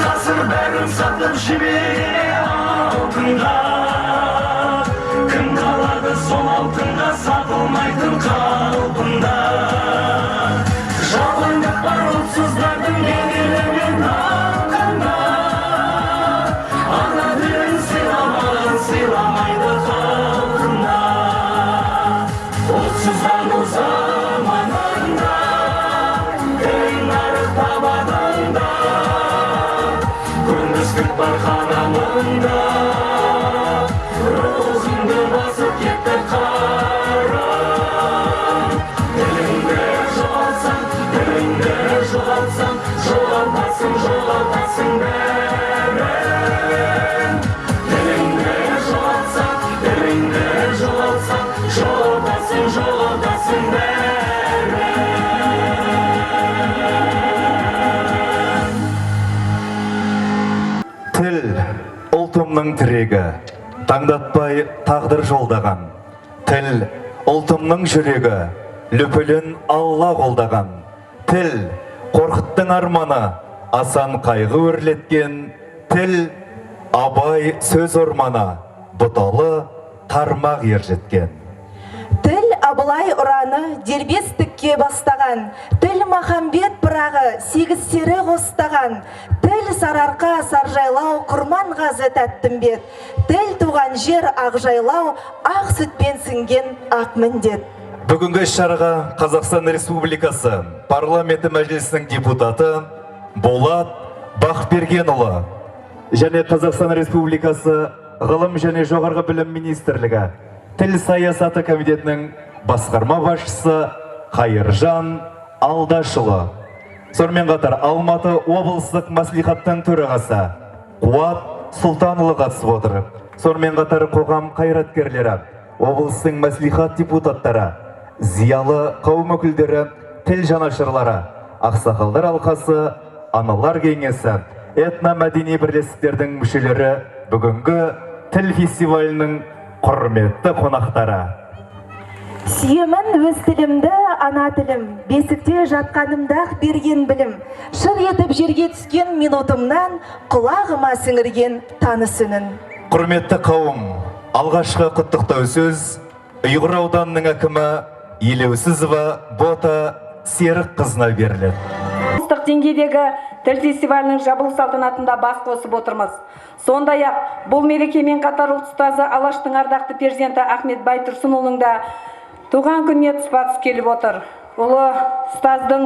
Hazır bәрін сатып жібере алтынға. Кім қалады сол алтынға сатылмайтын қалпында. Жалындық бар ұлтсыздардың бедерлерін ақында. Ана тілін сыйламаған сыйламайды халқына. Ұлтсыздану заманында тең нарық табанында. Күндізгік бар қанамында. Рухыңды басып кетті қара. Тіліңді жоғалтсаң, тіліңді жоғалтсаң, жоғалтасың, жоғалтасың бәрін. Тіліңді жоғалтсаң, тіліңді жоғалтсаң, жоғалтасың, жоғалтасың бәрін. Тіл ұлтымның тірегі, таңдатпай тағдыр жолдаған. Тіл ұлтымның жүрегі, лүпілін Алла қолдаған. Тіл қорқыттың арманы, асан қайғы өрлеткен. Тіл абай сөз орманы, бұталы тармақ ержеткен. Тіл Абылай ұраны дербестікке бастаған. Тіл Махамбет пырағы сегіздері қостаған. Тіл Сарарқа Саржайлау Құрманғазы Тәттімбет. Тіл туған жер Ақжайлау ақ сүтпен сіңген ақ міндет. Бүгінгі шараға Қазақстан Республикасы парламенті мәжілісінің депутаты Болат Бақбергенұлы және Қазақстан Республикасы ғылым және жоғарғы білім министрлігі тіл саясаты комитетінің басқарма басшысы Қайыржан Алдашұлы. Сонымен қатар Алматы облыстық мәслихаттың төрағасы Қуат Сұлтанұлы қатысып отыр. Сонымен қатар қоғам қайраткерлері, облыстың мәслихат депутаттары, зиялы қауым өкілдері, тіл жанашырлары, ақсақалдар алқасы, аналар кеңесі, этно-мәдени бірлестіктердің мүшелері бүгінгі тіл фестивалінің құрметті қонақтары. Сүйемін өз тілімді, ана тілім, бесікте жатқанымда берген білім. Шыр етіп жерге түскен минутымнан құлағыма сіңірген таныс үнін. Құрметті қауым, алғашқы құттықтау сөз Ұйғыр ауданының әкімі Елеусізова Бота Серік қызына беріледі. Облыстық деңгейдегі тіл фестивалінің жабылу салтанатында бас қосып отырмыз. Сондай-ақ бұл мерекемен қатар ұлт ұстазы Алаштың ардақты перзенті Ахмет Байтұрсынұлының да туған күніне тұспа-тұс келіп отыр. Ұлы ұстаздың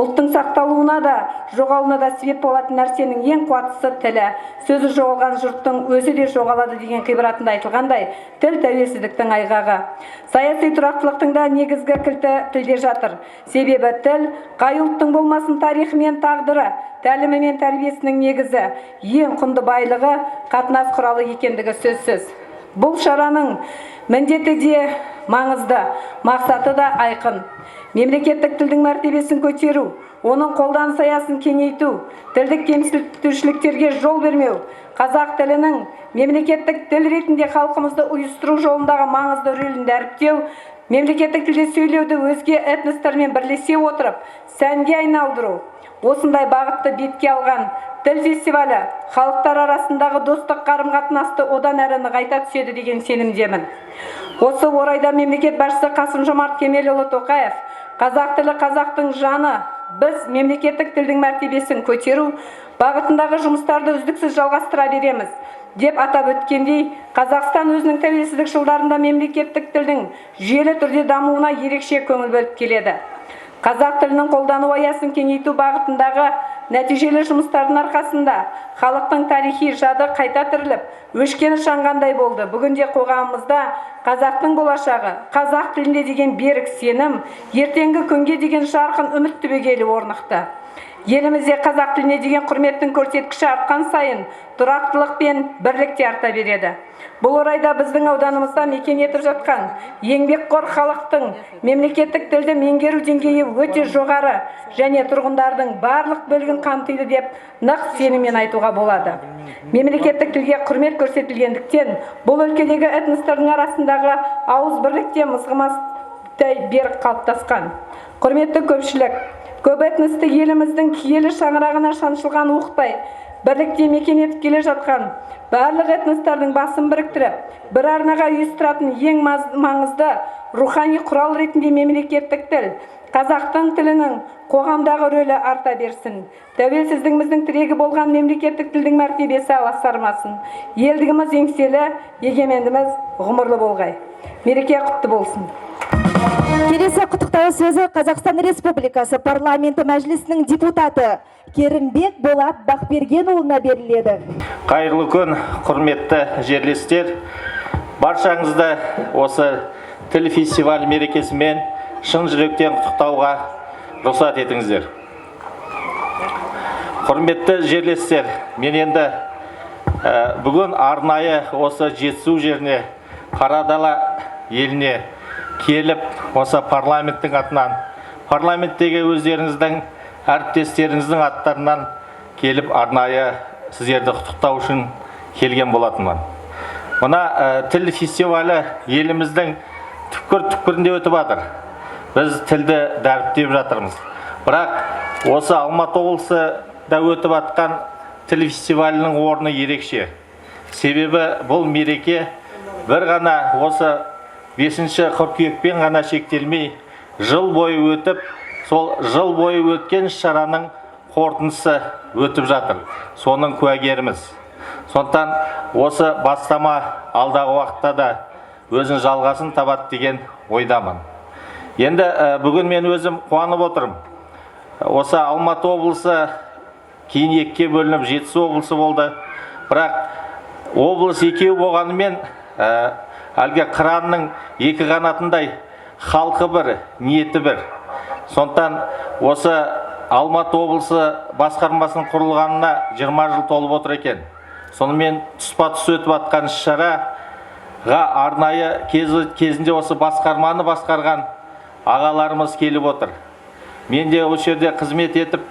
ұлттың сақталуына да, жоғалуына да себеп болатын нәрсенің ең қуаттысы тілі. Сөзі жоғалған жұрттың өзі де жоғалады деген ғибратында айтылғандай, тіл тәуелсіздіктің айғағы. Саяси тұрақтылықтың да негізгі кілті тілде жатыр. Себебі тіл қай ұлттың болмасын тарихы мен тағдыры, тәлімі мен тәрбиесінің негізі, ең құнды байлығы, қатынас құралы екендігі сөзсіз. Бұл шараның міндеті де маңызды, мақсаты да айқын. Мемлекеттік тілдің мәртебесін көтеру, оның қолданыс аясын кеңейту, тілдік кемсітушіліктерге жол бермеу, қазақ тілінің мемлекеттік тіл ретінде халқымызды ұйыстыру жолындағы маңызды рөлін дәріптеу, мемлекеттік тілде сөйлеуді өзге этностармен бірлесе отырып, сәнге айналдыру. Осындай бағытты бетке алған тіл фестивалі халықтар арасындағы достық қарым-қатынасты одан әрі нығайта түседі деген сенімдемін. Осы орайда мемлекет басшысы Қасым-Жомарт Кемелұлы Тоқаев қазақ тілі қазақтың жаны, біз мемлекеттік тілдің мәртебесін көтеру бағытындағы жұмыстарды үздіксіз жалғастыра береміз деп атап өткендей, Қазақстан өзінің тәуелсіздік жылдарында мемлекеттік тілдің жүйелі түрде дамуына ерекше көңіл бөліп келеді. Қазақ тілінің қолдану аясын кеңейту бағытындағы нәтижелі жұмыстардың арқасында халықтың тарихи жады қайта тіріліп, өшкені шаңғандай болды. Бүгінде қоғамымызда қазақтың болашағы, қазақ тілінде деген берік сенім, ертеңгі күнге деген жарқын үміт түбегейлі орнықты. Елімізде қазақ тіліне деген құрметтің көрсеткіші артқан сайын тұрақтылық пен бірлік те арта береді. Бұл орайда біздің ауданымызда мекен етіп жатқан еңбекқор халықтың мемлекеттік тілді меңгеру деңгейі өте жоғары және тұрғындардың барлық бөлігін қамтиды деп нық сеніммен айтуға болады. Мемлекеттік тілге құрмет көрсетілгендіктен бұл өлкедегі этностардың арасындағы ауыз бірлікте мызғымастай берік қалыптасқан. Құрметті көпшілік, көп этносты еліміздің киелі шаңырағына шаншылған уықтай бірлікте мекен етіп келе жатқан барлық этностардың басын біріктіріп, бір арнаға ұйыстыратын ең маңызды рухани құрал ретінде мемлекеттік тіл, қазақтың тілінің қоғамдағы рөлі арта берсін. Тәуелсіздігіміздің тірегі болған мемлекеттік тілдің мәртебесі аласармасын. Елдігіміз еңселі, егемендігіміз ғұмырлы болғай. Мереке құтты болсын. Келесі құттықтау сөзі Қазақстан Республикасы парламенті мәжілісінің депутаты Керімбек Болат Бақбергенұлына беріледі. Қайырлы күн, құрметті жерлестер. Баршаңызды осы тіл фестиваль мерекесімен шын жүректен құттықтауға рұқсат етіңіздер. Құрметті жерлестер, мен енді бүгін арнайы осы Жетісу жеріне, Қарадала еліне келіп, осы парламенттің атынан, парламенттегі өздеріңіздің әріптестеріңіздің аттарынан келіп арнайы сіздерді құттықтау үшін келген болатынмын. Мына тіл фестивалі еліміздің түкпір-түкпірінде өтіп жатыр. Біз тілді дәріптеп жатырмыз. Бірақ осы Алматы облысында өтіп жатқан тіл фестивалінің орны ерекше. Себебі бұл мереке бір ғана осы 5 қыркүйекпен ғана шектелмей, жыл бойы өтіп, сол жыл бойы өткен шараның қорытындысы өтіп жатыр. Соның куәгеріміз. Сондықтан осы бастама алдағы уақытта да өзін жалғасын табады деген ойдамын. Енді бүгін мен өзім қуанып отырмын. Осы Алматы облысы кейін екіге бөлініп Жетісу облысы болды. Бірақ облыс екеу болғанымен әлгі қыранның екі қанатындай халқы бір, ниеті бір. Сондықтан осы Алматы облысы басқармасының құрылғанына 20 жыл толып отыр екен. Сонымен тұспа-тұс өтіп жатқан шараға арнайы кезінде осы басқарманы басқарған ағаларымыз келіп отыр. Мен де осы жерде қызмет етіп,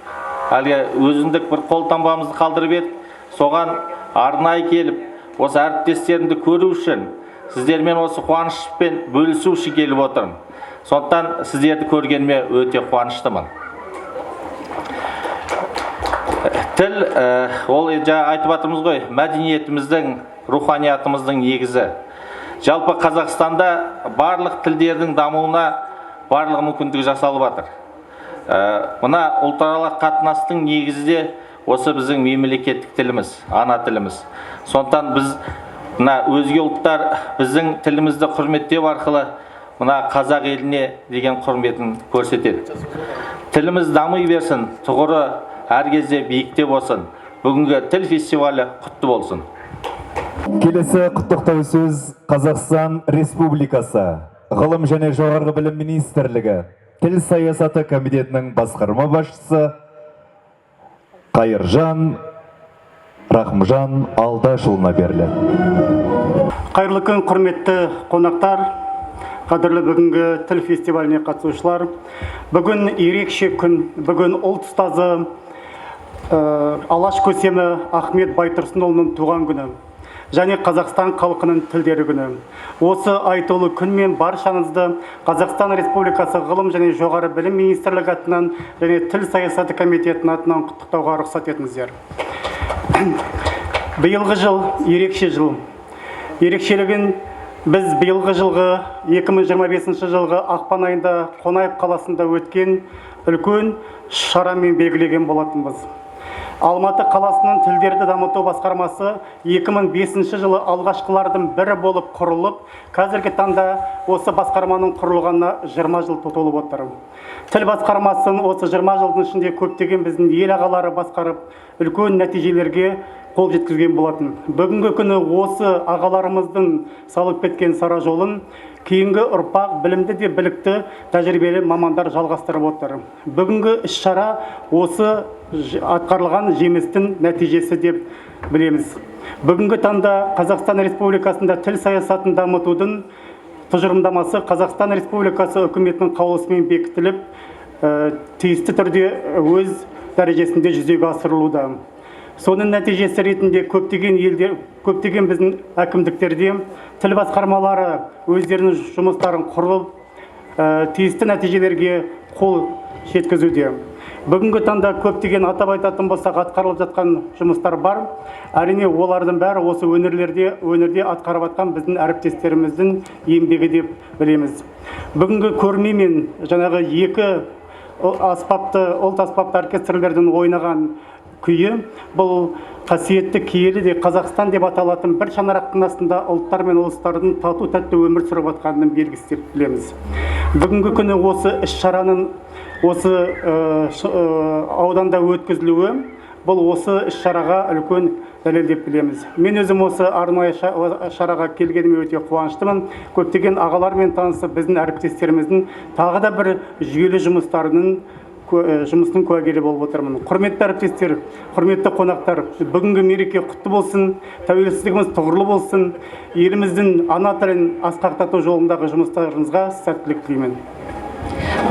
өзіндік бір қолтаңбамызды қалдырып едік. Соған арнайы келіп, осы әріптестерімді көру үшін, сіздермен осы қуанышпен бөлісу үшін келіп отырмын. Сондықтан сіздерді көргеніме өте қуаныштымын. Тіл, ол айтып жатырмыз ғой, мәдениетіміздің, руханиятымыздың негізі. Жалпы Қазақстанда барлық тілдердің дамуына барлық мүмкіндік жасалып жатыр. Мына ұлтаралық қатынастың негізі осы біздің мемлекеттік тіліміз, ана тіліміз. Сондықтан біз өзге ұлттар біздің тілімізді құрметтеу арқылы мына қазақ еліне деген құрметін көрсетеді. Тіліміз дамый берсін, тұғыры әр кезде биікте болсын. Бүгінгі тіл фестивалі құтты болсын. Келесі құттықтау сөз Қазақстан Республикасы Ғылым және жоғарғы білім министрлігі тіл саясаты комитетінің басқарма басшысы Қайыржан Рахымжан Алдашұлына беріледі. Қайырлы күн, құрметті қонақтар, қадірлі бүгінгі тіл фестиваліне қатысушылар. Бүгін ерекше күн, бүгін ұлт ұстазы Алаш көсемі Ахмет Байтұрсынұлының туған күні және Қазақстан халқының тілдері күні. Осы айтулы күнмен баршаңызды Қазақстан Республикасы Ғылым және жоғары білім министрлігі атынан және тіл саясаты комитетінің атынан құттықтауға рұқсат етіңіздер. Биылғы жыл ерекше жыл. Ерекшелігін біз биылғы жылғы 2025 жылғы ақпан айында Қонаев қаласында өткен үлкен шарамен белгілеген болатынбыз. Алматы қаласының тілдерді дамыту басқармасы 2005 жылы алғашқылардың бірі болып құрылып, қазіргі таңда осы басқарманың құрылғанына 20 жыл толып отыр. Тіл басқармасын осы 20 жылдың ішінде көптеген біздің ел ағалары басқарып, үлкен нәтижелерге қол жеткізген болатын. Бүгінгі күні осы ағаларымыздың салып кеткен сара жолын кейінгі ұрпақ білімді де білікті тәжірибелі мамандар жалғастырып отыр. Бүгінгі іс-шара осы атқарылған жемістің нәтижесі деп білеміз. Бүгінгі таңда Қазақстан Республикасында тіл саясатын дамытудың тұжырымдамасы Қазақстан Республикасы үкіметінің қаулысымен бекітіліп, тиісті түрде өз дәрежесінде жүзеге асырылуда. Соның нәтижесі ретінде көптеген біздің әкімдіктерде тіл басқармалары өздерінің жұмыстарын құрып, тиісті нәтижелерге қол жеткізуде. Бүгінгі таңда көптеген атап айтатын болсақ атқарылып жатқан жұмыстар бар. Әрине олардың бәрі осы өнерде атқарып жатқан біздің әріптестеріміздің еңбегі деп білеміз. Бүгінгі көрме мен жаңағы екі ұлт аспапты оркестрлердің ойнаған күйі бұл қасиетті киелі де Қазақстан деп аталатын бір шаңырақтың астында ұлттар мен ұлыстардың тату тәтті өмір сүріп жатқанының белгісі деп білеміз. Бүгінгі күні осы іс-шараның осы ауданда өткізілуі бұл осы іс-шараға үлкен дәлел деп білеміз. Мен өзім осы арнайы шараға келгеніме өте қуаныштымын. Көптеген ағалармен танысып, біздің әріптестеріміздің тағы да бір жүйелі жұмыстың куәгері болып отырмын. Құрметті әріптестер, құрметті қонақтар, бүгінгі мереке құтты болсын, тәуелсіздігіміз тұғырлы болсын, еліміздің ана тілін асқақтату жолындағы жұмыстарыңызға сәттілік тілеймін.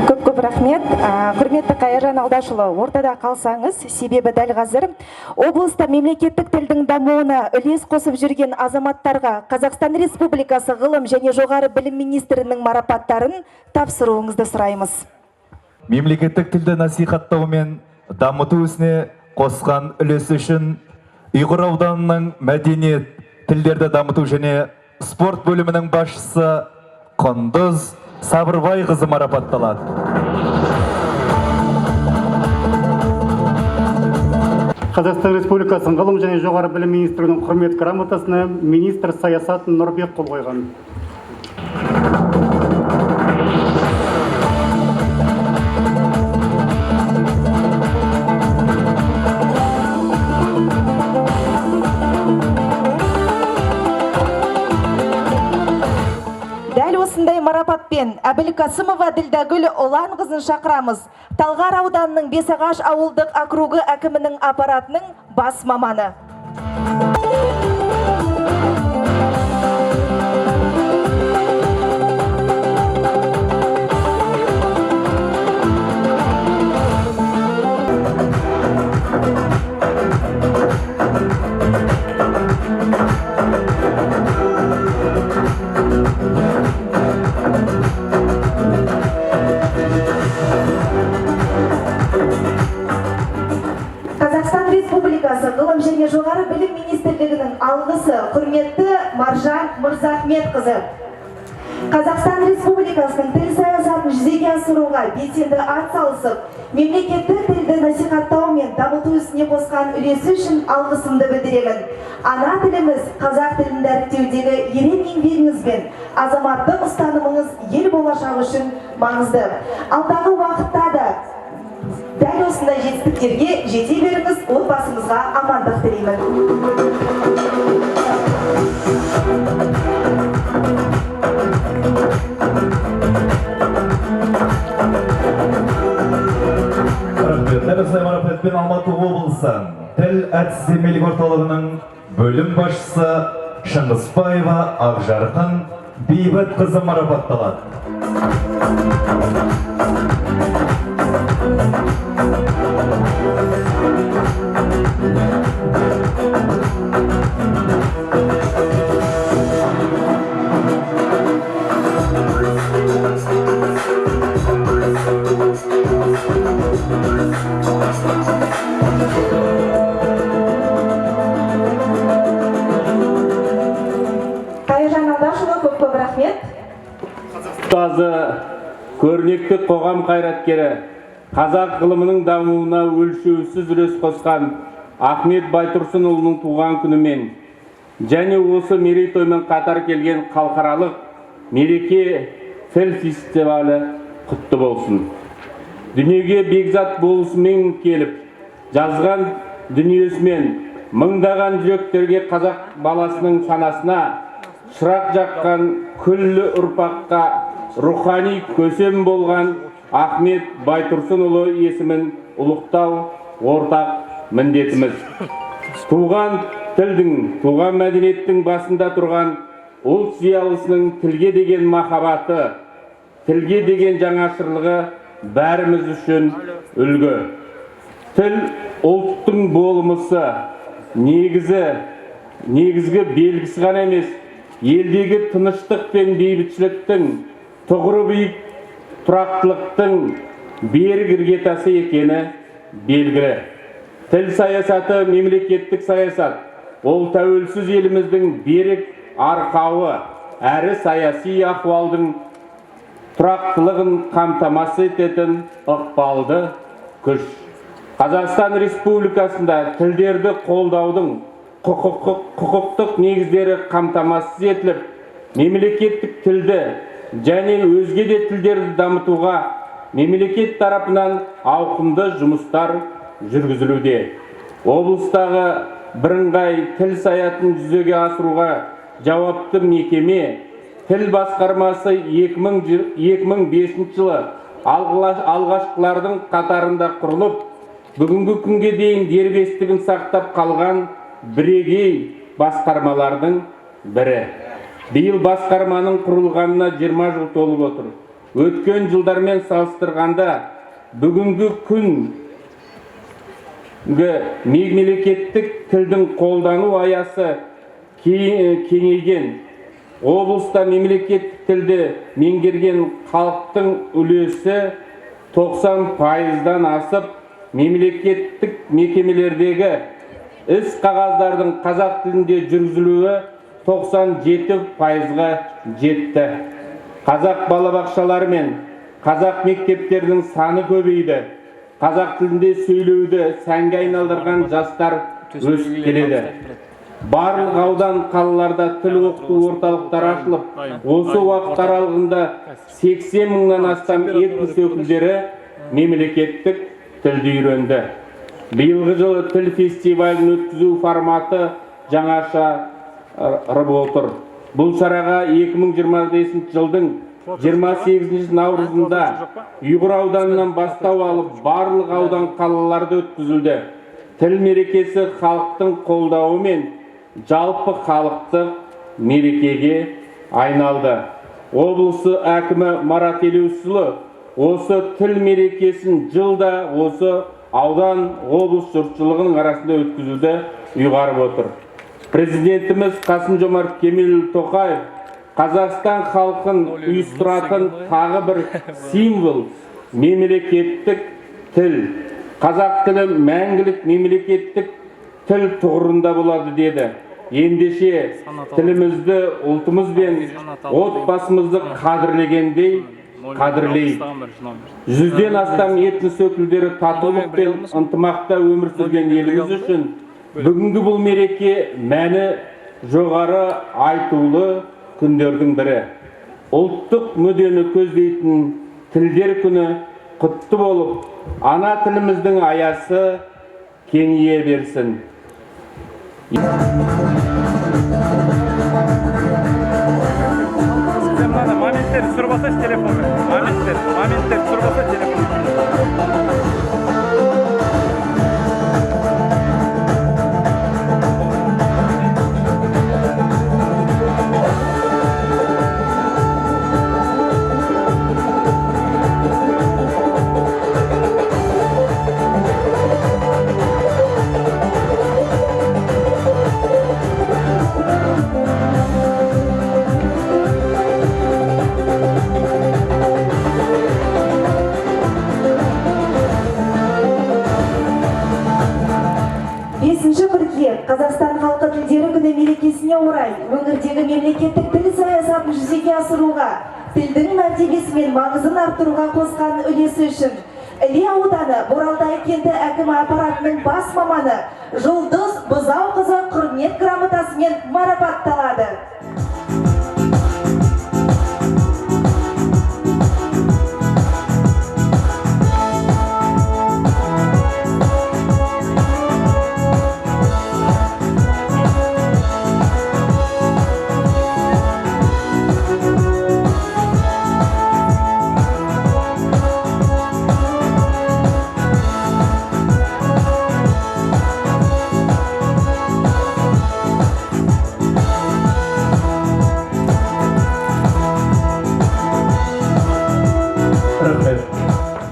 Көп рахмет. Құрметті Қайыржан Алдашұлы, ортада қалсаңыз, себебі дәл қазір облыста мемлекеттік тілдің дамуына үлес қосып жүрген азаматтарға Қазақстан Республикасы ғылым және жоғары білім министрінің марапаттарын тапсыруыңызды сұраймыз. Мемлекеттік тілді насихаттау мен дамыту ісіне қосқан үлесі үшін Ұйғыр ауданының мәдениет, тілдерді дамыту және спорт бөлімінің басшысы Құндыз Сабырбай қызы марапатталады. Қазақстан Республикасының ғылым және жоғары білім министрінің құрмет грамотасына министр саясат Нұрбек қол қойған. Осындай марапатпен Әбілқасымова Ділдәгүл Олан қызын шақырамыз. Талғар ауданының Бесағаш ауылдық округі әкімінің аппаратының бас маманы. Қазақстан Республикасы ғылым және жоғары білім министрлігінің алғысы құрметті Маржан Мырзахмет қызы. Қазақстан Республикасының тіл саясатын жүзеге асыруға белсенді атсалысып, мемлекеттік тілді насихаттау мен дамыту ісіне қосқан үлесі үшін алғысымды білдіремін. Ана тіліміз қазақ тілін дәріптеудегі ерен еңбегіңіз бен азаматтық ұстанымыңыз ел болашағы үшін маңызды. Алдағы уақытта да дәл осындай жетістіктерге жете беріңіз, отбасымызға амандық тілеймін. Дәл осылай марапатпен Алматы облысы тіл әдістемелік орталығының бөлім басшысы Шыңғысбаева Ақжарқын Бейбіт қызы марапатталады. Қайыржан Алдашұлы, көп рахмет. Ұстазы, көрнекті қоғам қайраткері, қазақ ғылымының дамуына өлшеусіз үлес қосқан Ахмет Байтұрсынұлының туған күнімен және осы мерейтоймен қатар келген халықаралық мереке тіл фестивалі құтты болсын. Дүниеге бекзат болысымен келіп, жазған дүниесімен мыңдаған жүректерге қазақ баласының санасына шырақ жаққан күллі ұрпаққа рухани көсем болған Ахмет Байтұрсынұлы есімін ұлықтау ортақ міндетіміз. Туған тілдің, туған мәдениеттің басында тұрған ұлт зиялысының тілге деген махаббаты, тілге деген жаңашырлығы бәріміз үшін үлгі. Тіл ұлттың болмысы, негізгі белгісі ғана емес, елдегі тыныштық пен бейбітшіліктің тұғыры биік тұрақтылықтың берік іргетасы екені белгілі. Тіл саясаты мемлекеттік саясат. Ол тәуелсіз еліміздің берік арқауы, әрі саяси ахуалдың тұрақтылығын қамтамасыз ететін ықпалды күш. Қазақстан Республикасында тілдерді қолдаудың құқықтық негіздері қамтамасыз етіліп, мемлекеттік тілді және өзге де тілдерді дамытуға мемлекет тарапынан ауқымды жұмыстар жүргізілуде. Облыстағы бірыңғай тіл саясатын жүзеге асыруға жауапты мекеме тіл басқармасы 2005 жылы алғашқылардың қатарында құрылып, бүгінгі күнге дейін дербестігін сақтап қалған бірегей басқармалардың бірі. Биыл басқарманың құрылғанына 20 жыл толып отыр. Өткен жылдармен салыстырғанда бүгінгі күнгі мемлекеттік тілдің қолдану аясы кеңейген. Облыста мемлекеттік тілді меңгерген халықтың үлесі 90%-дан асып, мемлекеттік мекемелердегі іс қағаздардың қазақ тілінде жүргізілуі 97%-ға жетті. Қазақ балабақшалары мен қазақ мектептерінің саны көбейді. Қазақ тілінде сөйлеуді сәнге айналдырған жастар өсіп келеді. Барлық аудан қалаларда тіл оқыту орталықтары ашылып, осы уақыт аралығында 80 мыңнан астам этнос өкілдері мемлекеттік тілді үйренді. Биылғы жылы тіл фестивалін өткізу форматы жаңаша отыр. Бұл шараға 2025 жылдың 28 наурызында Ұйғыр ауданынан бастау алып, барлық аудан қалаларда өткізілді. Тіл мерекесі халықтың қолдауымен жалпы халықтық мерекеге айналды. Облысы әкімі Марат Елеусұлы осы тіл мерекесін жылда осы аудан облыс жұртшылығының арасында өткізуді ұйғарып отыр. Президентіміз Қасым-Жомарт Кемелұлы Тоқаев Қазақстан халқын ұйыстыратын тағы бір символ мемлекеттік тіл. Қазақ тілі мәңгілік мемлекеттік тіл тұғырында болады деді. Ендеше тілімізді, ұлтымыз бен отбасымызды қадірлегендей қадірлейді. 100-ден астам этнос өкілдері татулық пен ынтымақта өмір сүрген еліміз үшін бүгінгі бұл мереке мәні жоғары айтулы күндердің бірі. Ұлттық мүддені көздейтін тілдер күні құтты болып, ана тіліміздің аясы кеңейе берсін. Моменттер түсіріп алсайшы телефонға. Моменттер түсіріп алсайшы телефонға. Қазақстан халқы тілдері күні мерекесіне орай өңірдегі мемлекеттік тіл саясатын жүзеге асыруға, тілдің мәртебесі мен маңызын арттыруға қосқан үлесі үшін Іле ауданы Боралдай кенті әкімі аппаратының бас маманы Жұлдыз Бұзауқызы құрмет грамотасымен марапатталады.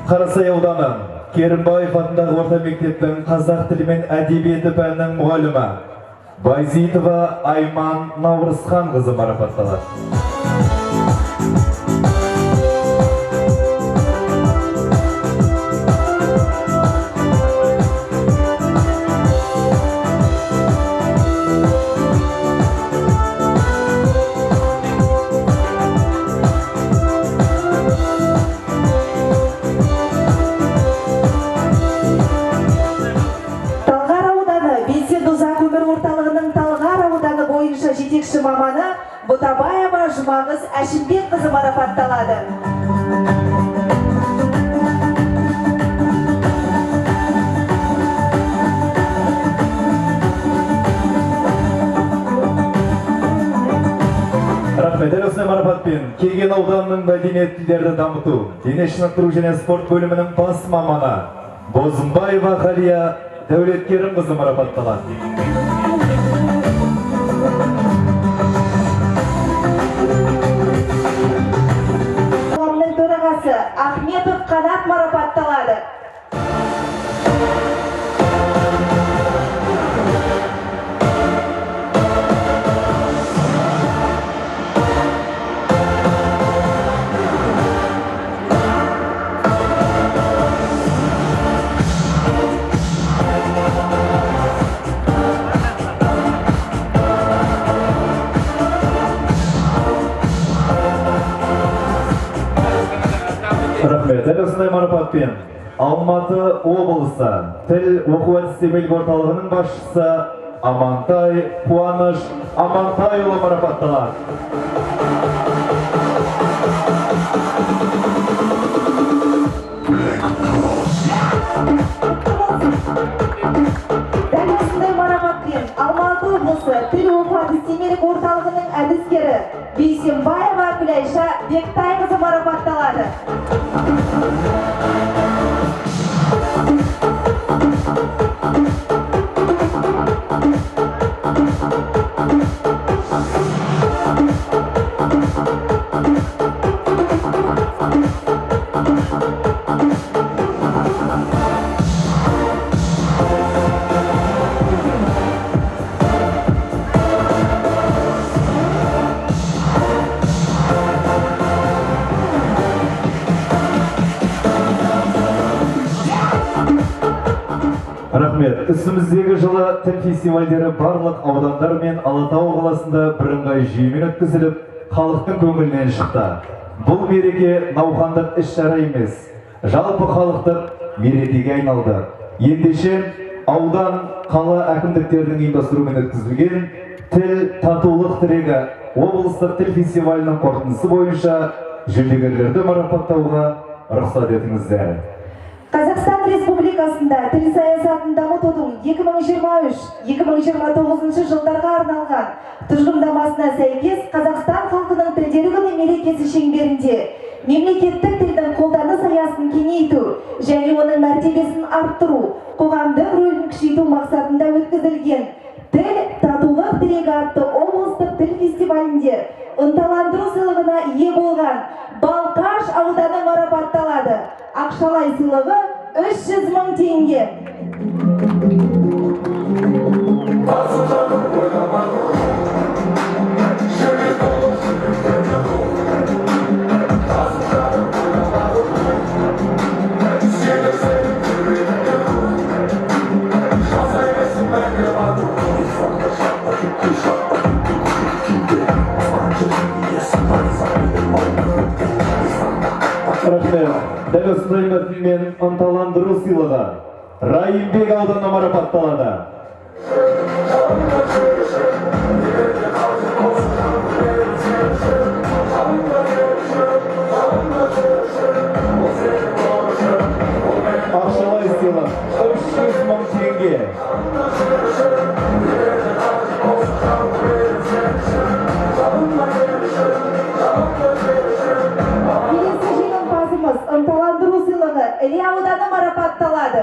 Қарасай ауданы Керімбаев атындағы орта мектептің қазақ тілі мен әдебиеті пәнінің мұғалімі Байзитова Айман Наурызхан қызы марапатталады. жетекші маманы Бұтабаева Жұмағыз Әшімбекқызы марапатталады. Рахмет, дәл осындай марапатпен Кеген ауданының мәдениет тілдерді дамыту, дене шынықтыру және спорт бөлімінің бас маманы Бозымбаева Ғалия Дәулеткерімқызы марапатталады. Қоғамның төрағасы Ахметов Қанат марапатталады. Рахмет, дәл осындай марапатпен Алматы облысы тіл оқу-әдістемелік орталығының басшысы Амантай Қуаныш Амантайұлы марапатталады. Дәл осындай марапатпен Алматы облысы тіл оқу-әдістемелік орталығының әдіскері Бейсенбаева Күлайша Бектайқызы марапатталады. Рахмет, үстіміздегі жылы тіл фестивальдері барлық аудандар мен Алатау қаласында бірыңғай жүйемен өткізіліп, халықтың көңілінен шықты. Бұл мереке науқандық іс-шара емес, жалпы халықтық мерекеге айналды. Ендеше аудан, қала әкімдіктерінің ұйымдастыруымен өткізілген тіл татулық тірегі облыстық тіл фестивалінің қорытындысы бойынша жүлдегерлерді марапаттауға рұқсат етіңіздер. Қазақстан Республикасында тіл саясатын дамытудың 2023-2029 жылдарға арналған тұжырымдамасына сәйкес Қазақстан халқының тілдері күні мерекесі шеңберінде мемлекеттік тілдің қолданыс аясын кеңейту және оның мәртебесін арттыру, қоғамдық рөлін күшейту мақсатында өткізілген тіл татулық тірегі атты облыстық тіл фестивалінде ынталандыру сыйлығына ие болған Балқаш ауданы марапатталады. Ақшалай сыйлығы 300 мың теңге. Рахмет, дәл осындай мәртебемен ынталандыру сыйлығы Райымбек ауданына марапатталады. Ақшалай сыйлық 300 мың теңге. Ынталандыру сыйлығы Іле ауданы марапатталады.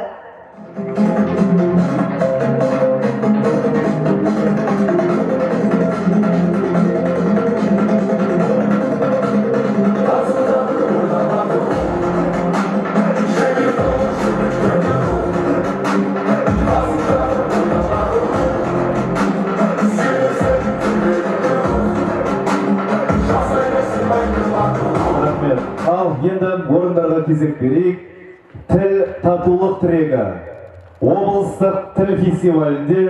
Ал енді орындарға кезек берейік. Тіл татулық тірегі облыстық тіл фестивалінде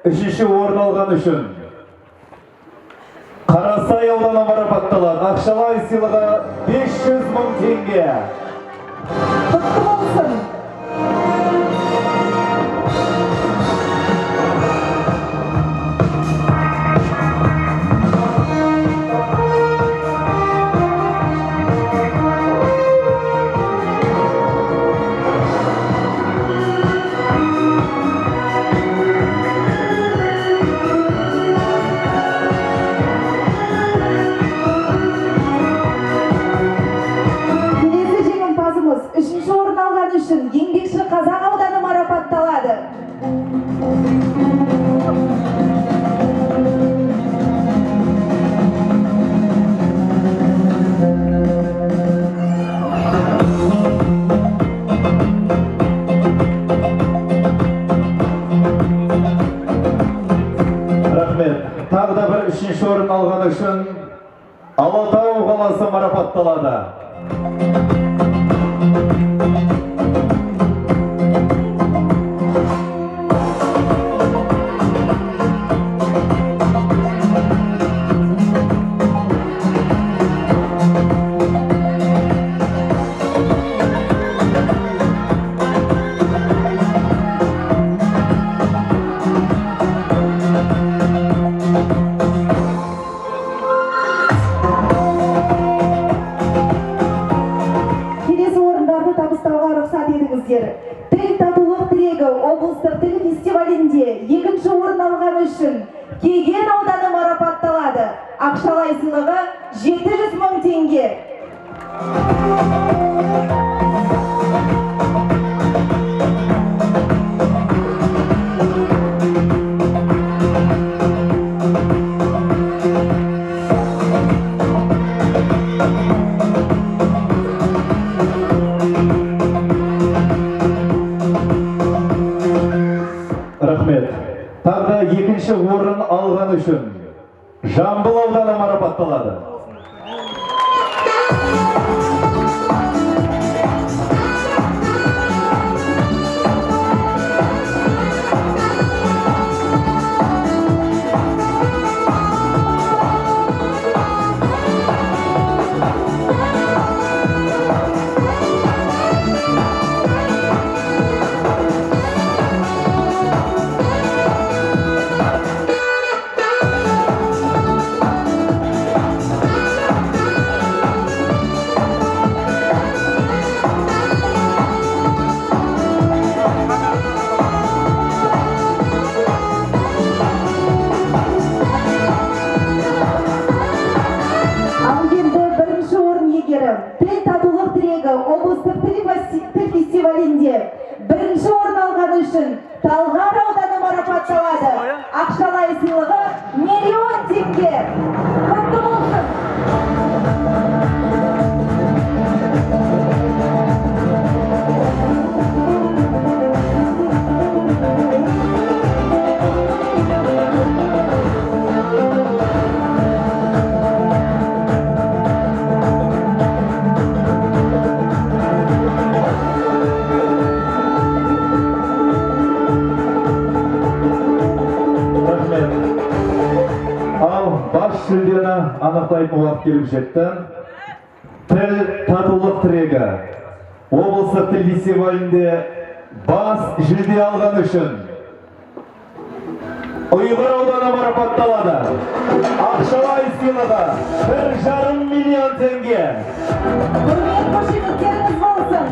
3-ші орын алған үшін Қарасай ауданы марапатталады. Ақшалай сыйлығы 500 мың теңге. Құтты болсын. Рахмет. Тағы да бір 3-ші орын алғаны үшін Алатау қаласы марапатталады. Тіл татулық тірегі облыстық тіл фестивалінде 2-ші орын алғаны үшін Кеген ауданы марапатталады. Ақшалай сыйлығы 700 мың теңге. Рахмет. Тағы да 2-ші орын алғаны үшін Жамбыл ауданы марапатталады. Тіл татулық тірегі облыстық тіл фестивалінде 1-ші орын алғаны үшін Талғар ауданы марапатталады. Ақшалай сыйлығы 1 миллион теңге. Құтты болсын. Жүлдені анықтайтын уақыт келіп жетті. Тіл татулық тірегі облыстық тіл фестивалінде бас жүлде алған үшін Ұйғыр ауданы марапатталады. Ақшалай сыйлығы 1,5 миллион теңге. Құрмет қошеметтеріңіз болсын.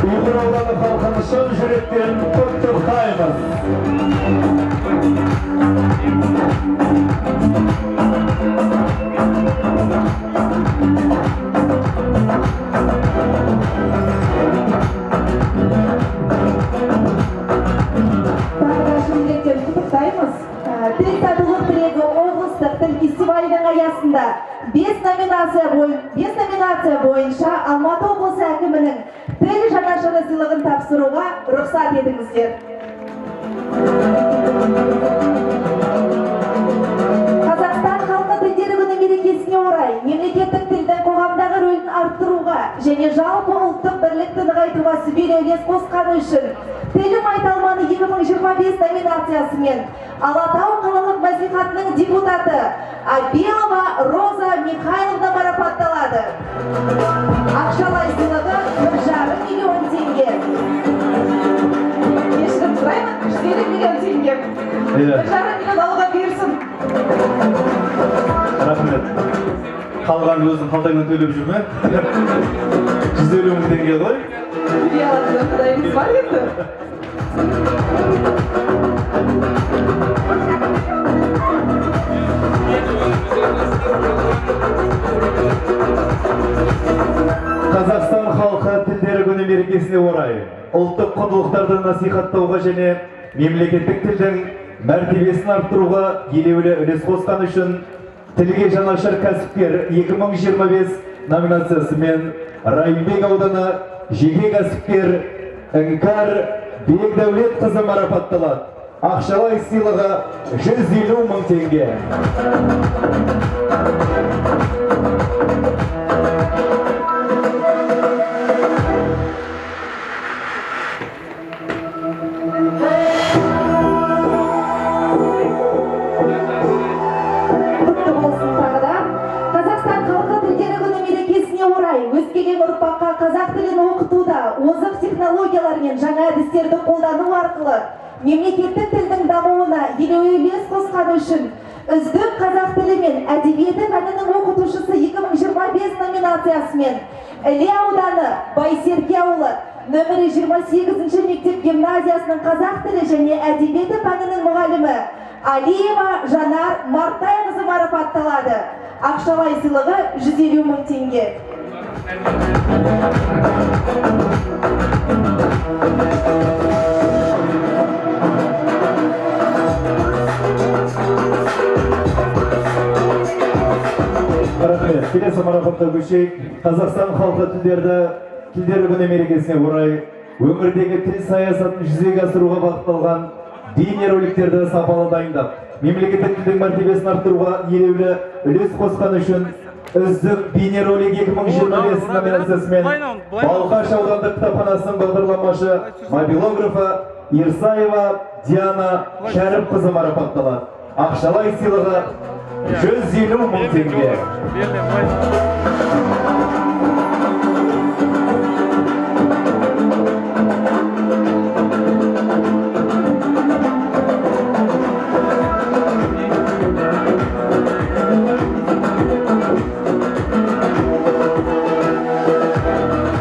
Ұйғыр ауданы халқын шын жүректен құттықтаймыз. Тіл татулық тірегі облыстық тіл фестивалінің аясында 5 номинация бойынша Алматы облысы әкімінің тіл жанашыры сыйлығын тапсыруға рұқсат етіңіздер. Қазақстан халқы тілдері күні мерекесіне орай мемлекеттік тілдің қоғамдағы рөлін арттыруға және жалпы ұлттық бірлікті нығайтуға сүбелі үлес қосқаны үшін Тілім айталманы 2025 номинациясымен Алатау қалалық мәслихатының депутаты Абилова Роза Михайловна марапатталады. Ақшалай сыйлығы 1,5 миллион теңге. Кешірім сұраймын, 1,5 миллион теңге. 1,5 миллион алуға берсін. Рахмет. Қалған өзің қалтаңнан төлеп жүрме? 150 мың теңге ғой? Ұялатыны құдайымыз бар еді. Қазақстан халқы тілдері күні мерекесіне орай ұлттық құндылықтарды насихаттауға және мемлекеттік тілдің мәртебесін арттыруға елеулі үлес қосқан үшін тілге жанашыр кәсіпкер 2025 номинациясымен Райымбек ауданы жеке кәсіпкер Іңкәр Бекдәулетқызы марапатталады. Ақшалай сыйлығы 150 мың теңге. Құтты болсын тағы да. Қазақстан халқы тілдері күні мерекесіне орай өскелең ұрпаққа қазақ тілін оқытуда озық технологиялар мен жаңа әдістерді қолдану арқылы мемлекеттік тілдің дамуына елеулі үлес қосқаны үшін үздік қазақ тілі мен әдебиеті пәнінің оқытушысы 2025 номинациясымен Іле ауданы Байсерке ауылы нөмірі 28 мектеп гимназиясының қазақ тілі және әдебиеті пәнінің мұғалімі Алиева Жанар Мартайқызы марапатталады. Ақшалай сыйлығы 150 мың теңге. Рахмет. Келесі марапатқа көшейік. Қазақстан халқы тілдері күні мерекесіне орай өңірдегі тіл саясатын жүзеге асыруға бағытталған бейнероликтерді сапалы дайындап, мемлекеттік тілдің мәртебесін арттыруға елеулі үлес қосқан үшін үздік бейнеролик 2025 номинациясымен Балқаш аудандық кітапханасының бағдарламашы мобилографы Ирсаева Диана Шәріпқызы марапатталады. Ақшалай сыйлығы 150 мың теңге.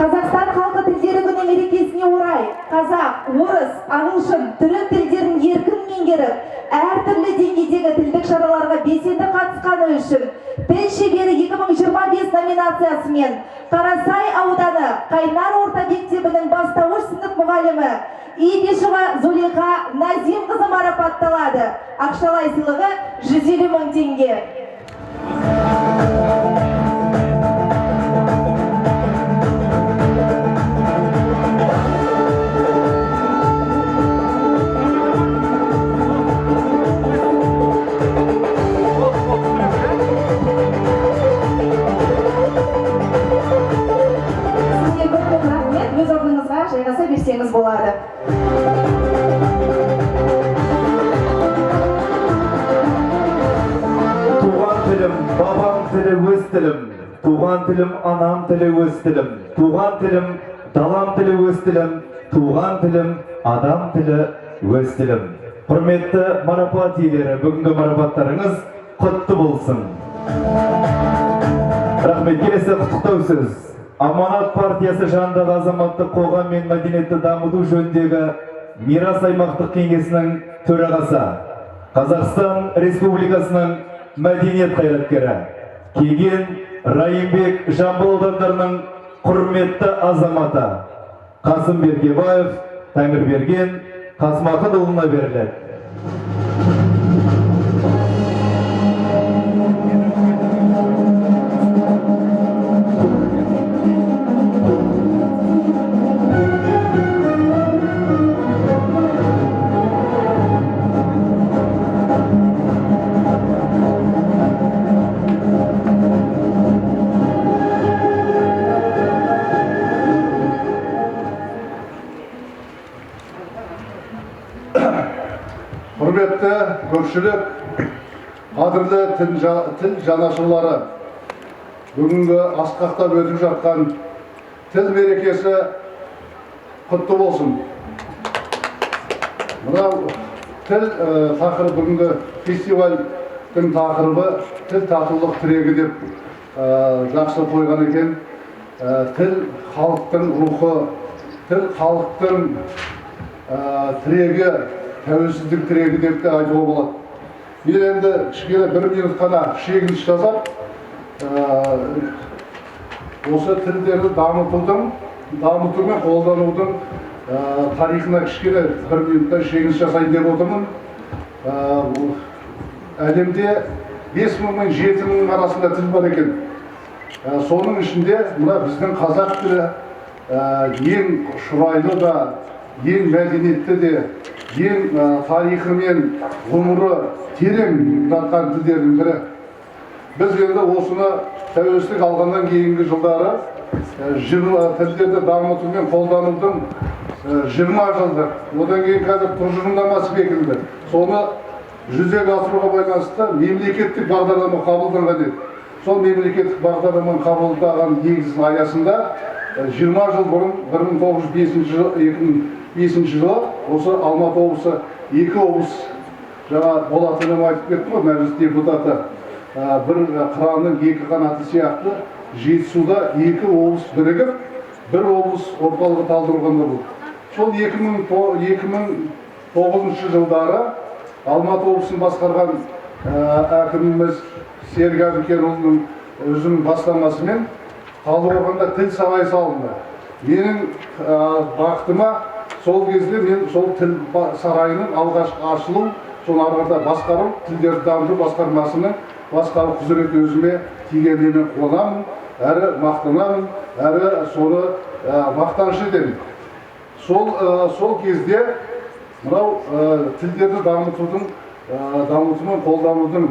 Қазақстан халқы тілдері күні мерекесіне орай қазақ, орыс, ағылшын, түрік тілдерін еркін меңгеріп, әртүрлі деңгейдегі тілдік шараларға белсенді қатысқаны үшін тіл шебері 2025 номинациясымен Қарасай ауданы Қайнар орта мектебінің бастауыш сынып мұғалімі Ибишева Зулиха Назимқызы марапатталады. Ақшалай сыйлығы 150 мың теңге. Өз орныңызға жайғаса берсеңіз болады. Туған тілім, бабам тілі өз тілім. Туған тілім, анам тілі өз тілім. Туған тілім, далам тілі өз тілім. Туған тілім, адам тілі өз тілім. Құрметті марапат иелері, бүгінгі марапаттарыңыз құтты болсын. Рахмет. Келесі құттықтау сөз. Аманат партиясы жанындағы азаматтық қоғам мен мәдениетті дамыту жөніндегі Мирас аймақтық кеңесінің төрағасы, Қазақстан Республикасының мәдениет қайраткері, Кеген Райымбек Жамбыл аудандарының құрметті азаматы Қасым Бергебаев Тәңірберген Қасмақынұлына беріледі. Құрметті көпшілік, қадірлі тіл жанашырлары, бүгінгі асқақтап өтіп жатқан тіл мерекесі құтты болсын. Мынау тіл тақырыбы, бүгінгі фестивальдің тақырыбы тіл татулық тірегі деп жақсы қойған екен. Тіл халықтың рухы, тіл халықтың тірегі, тәуелсіздік тірегі деп те айтуға болады. Мен енді кішкене 1 минут қана шегініс жасап, осы тілдерді дамыту мен қолданудың тарихына кішкене 1 минутта шегініс жасайын деп отырмын. Әлемде 5.000 мен 7.000 арасында тіл бар екен. Соның ішінде мына біздің қазақ тілі ең шұрайлы да, ең мәдениетті де, ең тарихы мен ғұмыры терең жатқан тілдердің бірі. Біз енді осыны тәуелсіздік алғаннан кейінгі жылдары тілдерді дамыту мен қолданудың 20 жылдық, одан кейін қазір тұжырымдамасы бекітілді. Соны жүзеге асыруға байланысты мемлекеттік бағдарлама қабылданған еді. Сол мемлекеттік бағдарламаны қабылдаған негізі аясында 20 жыл бұрын 1905 жылы осы Алматы облысы 2 облыс жаңа болатынын айтып кетті ғой, мәжіліс депутаты. Бір қыранның 2 қанаты сияқты Жетісуда 2 облыс бірігіп, бір облыс орталығы талдырғанда болды. Сол 2009 жылдары Алматы облысын басқарған әкіміміз Серік Әбікенұлының өзінің бастамасымен Талдықорғанда тіл сарайы салынды. Менің бақытыма сол кезде мен сол тіл сарайының алғашқы ашылу, соны арқада басқару, тілдерді дамыту басқармасының басқару құзыреті өзіме тигеніне мен қуанамын, әрі мақтанамын, әрі соны мақтаныш етемін. Сол кезде мынау тілдерді дамыту мен қолданудың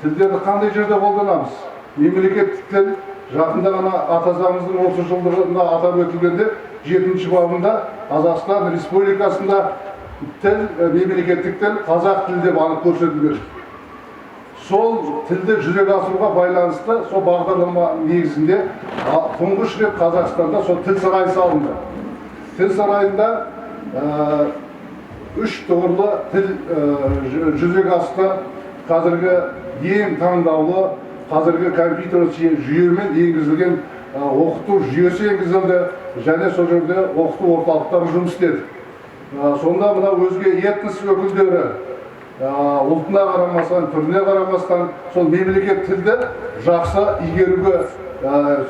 тілдерді қандай жерде қолданамыз? Мемлекеттік тіл жақында ғана ата заңымыздың 30 жылдығында атап өтілгенде 7-ші бабында Қазақстан Республикасында мемлекеттік тіл қазақ тілі деп анық көрсетілген. Сол тілді жүзеге асыруға байланысты сол бағдарлама негізінде тұңғыш рет Қазақстанда сол тіл сарайы салынды. Тіл сарайында 3 тұғырлы тіл жүзеге асты. Қазіргі ең таңдаулы, қазіргі компьютер жүйемен енгізілген оқыту жүйесі енгізілді, және сол жерде оқыту орталықтары жұмыс істеді. Сонда мына өзге этнос өкілдері ұлтына қарамастан, түріне қарамастан сол мемлекет тілді жақсы игеруге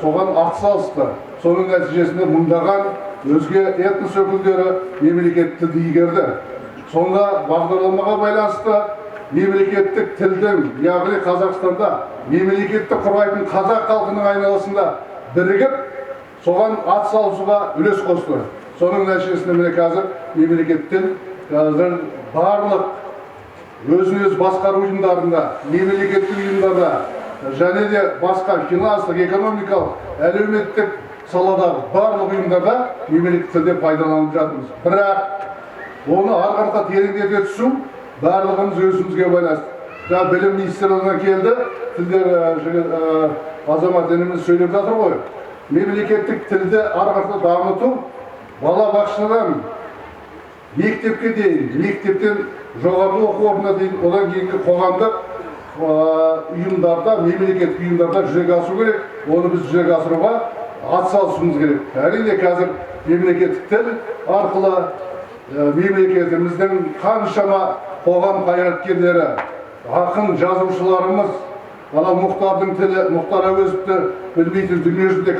соған атсалысты. Соның нәтижесінде мыңдаған өзге этнос өкілдері мемлекет тілді игерді. Сонда бағдарламаға байланысты мемлекеттік тілдің, яғни Қазақстанда мемлекетті құрайтын қазақ халқының айналасында бірігіп, соған атсалысуға үлес қосты. Соның нәтижесінде міне қазір мемлекет тіл барлық өзін-өз басқару ұйымдарында, мемлекеттік ұйымдарда, және де басқа финанстық, экономикалық, әлеуметтік саладағы барлық ұйымдарда мемлекеттік тілде пайдаланып жатырмыз. Бірақ оны арқарқа тереңдете түсу барлығымыз өзімізге байланысты. Жаңа білім министрлігінен келді, тілдер азамат ініміз сөйлеп жатыр ғой. Мемлекеттік тілді арқарқа дамыту бала бақшадан мектепке дейін, мектептен жоғарғы оқу орнына дейін, одан кейінгі қоғамдық ұйымдарда, мемлекеттік ұйымдарда жүзеге асыру керек. Оны біз жүзеге асыруға атсалысуымыз керек. Әрине қазір мемлекеттік тіл арқылы мемлекетіміздің қаншама қоғам қайраткерлері, ақын жазушыларымыз, ана Мұхтардың тілі, Мұхтар Әуезовті білмейтін дүниежүзінде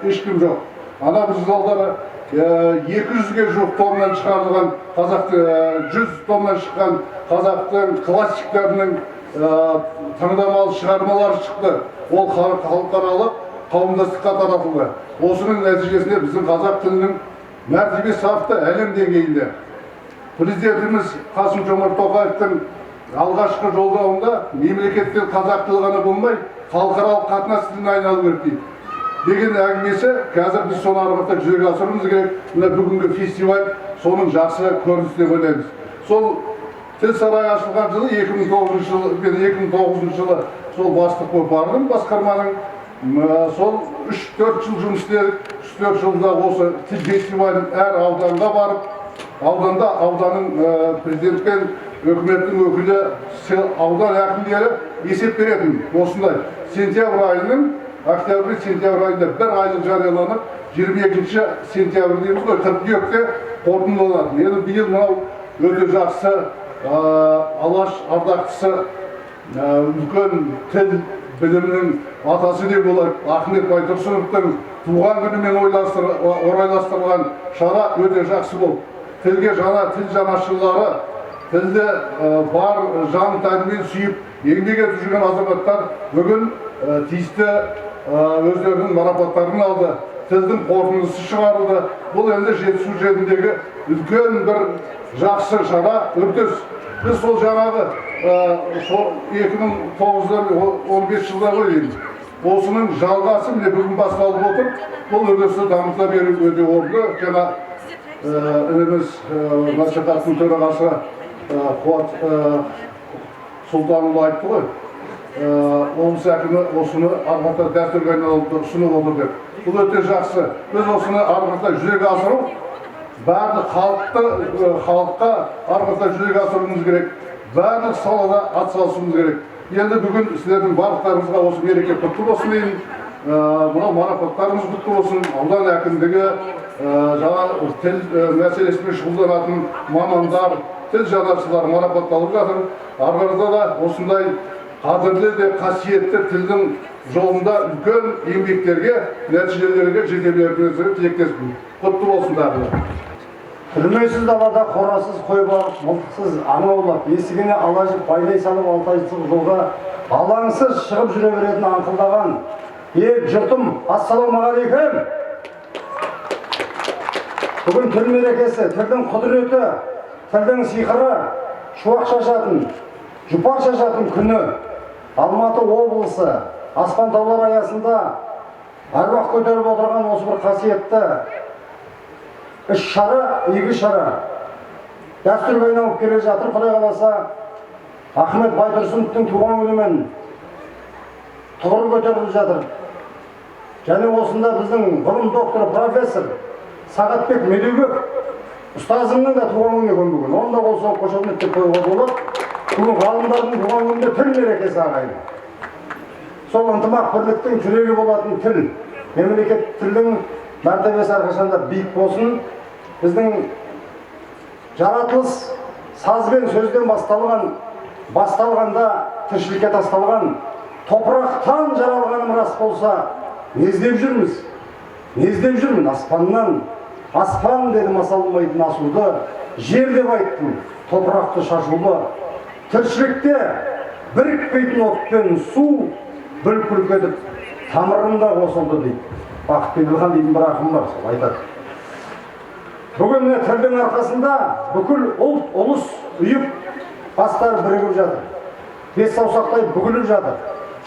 ешкім жоқ. Ана біз жылдары 200-ге жуық томнан шығарылған, 100 томнан шыққан қазақтың классиктерінің таңдамалы шығармалары шықты. Ол халықаралық қауымдастыққа таратылды. Осының нәтижесінде біздің қазақ тілінің мәртебесі артты әлем деңгейінде. Президентіміз Қасым-Жомарт Тоқаевтың алғашқы жолдауында мемлекеттен қазақ тілі ғана болмай, халықаралық қатынас тіліне айналу керек дейді. Деген әңгімесі, қазір біз соны арқылы жүзеге асыруымыз керек. Мына бүгінгі фестиваль соның жақсы көрінісі деп ойлаймыз. Сол тіл сарайы ашылған жылы 2009 жылы сол бастық болып бардым басқарманың. Сол 3-4 жыл жұмыс істедік. 3-4 жылда осы тіл фестивалін әр ауданға барып, ауданның президент пен өкіметтің өкілі, аудан әкімдері есеп беретін. Осындай сентябрь айының, октябрь-сентябрь айында бір айлық жарияланып, 22 сентябрь дейміз ғой, қыркүйекте қорытындыланады. Енді биыл мынау өте жақсы, алаш ардақтысы, үлкен тіл білімнің атасы деп болады. Ахмет Байтұрсыновтың туған күнімен орайластырылған шара өте жақсы болды. Тілге жаңа тіл жанашырлары, тілді бар жан тәнімен сүйіп, еңбек етіп жүрген азаматтар бүгін тиісті өздерінің марапаттарын алды. тілдің қорытындысы шығарылды. Бұл енді жетісу жеріндегі үлкен бір жақсы шара, үрдіс. Біз сол жаңағы 2009-15 жылда дейміз. Осының жалғасы міне бүгін басталып отыр. Бұл үрдісті дамыта беру өте орынды. Жаңа ініміз мәслихаттың төрағасы Қуат Сұлтанұлы айтты ғой. Облыс әкімі осыны ары қарата дәстүрге айналып ұсынып отыр деп. Бұл өте жақсы. Біз осыны ары қарата жүзеге асыру, барлық халыққа ары қарата жүзеге асыруымыз керек. Барлық салада атсалысуымыз керек. Енді бүгін сіздердің барлықтарыңызға осы мереке құтты болсын деймін. Мынау марапаттарыңыз құтты болсын. Аудан әкімдігі, жаңа тіл мәселесімен шұғылданатын мамандар, тіл жанашырлар марапатталып жатыр. Ары қарата да осындай қадірлі де қасиетті тілдің жолында үлкен еңбектерге, нәтижелерге жете беруіңізге тілектеспін. Құтты болсын тағы. Түрмесіз далада қорасыз қой бағып, мылтықсыз аң аулап, есігіне алажып байлай салып алтайсыз жолға алаңсыз шығып жүре беретін аңқылдаған ел жұртым, ассалаумағалейкум. Бүгін тіл мерекесі, тілдің құдіреті, тілдің сиқыры, шуақ шашатын, жұпар шашатын күні. Алматы облысы аспан таулар аясында аруақ көтеріп отырған осы бір қасиетті іс-шара, игі шара. Дәстүрге айналып келе жатыр. Құдай қаласа, Ахмет Байтұрсыновтың туған күнімен тұғыры көтеріліп жатыр. Және осында біздің ғылым докторы, профессор Сағатбек Медеубек ұстазымның да туған күні бүгін. Онда болса қошемет деп қоюға болады. Бүгін ғалымдардың туған күнінде тіл мерекесі ағайын. Сол ынтымақ бірліктің жүрегі болатын тіл, мемлекет тілдің мәртебесі әрқашанда биік болсын. Біздің жаратылыс сазбен сөзден басталғанда тіршілікке тасталған, топырақтан жаралғаным рас болса, не іздеп жүрміз? Не іздеп жүрмін? Аспаннан, аспан деді масалмайтын асуды, жер деп айттым, топырақты шашулы. Тіршілікте бірікпейтін отпен су бүлк-бүлк етіп, тамырында қосылды дейді. Бақытбек Илхан дейтін бір ақын бар, сол айтады. Бүгін тілдің арқасында бүкіл ұлт, ұлыс ұйып, бастары бірігіп жатыр. Бес саусақтай бүгіліп жатыр,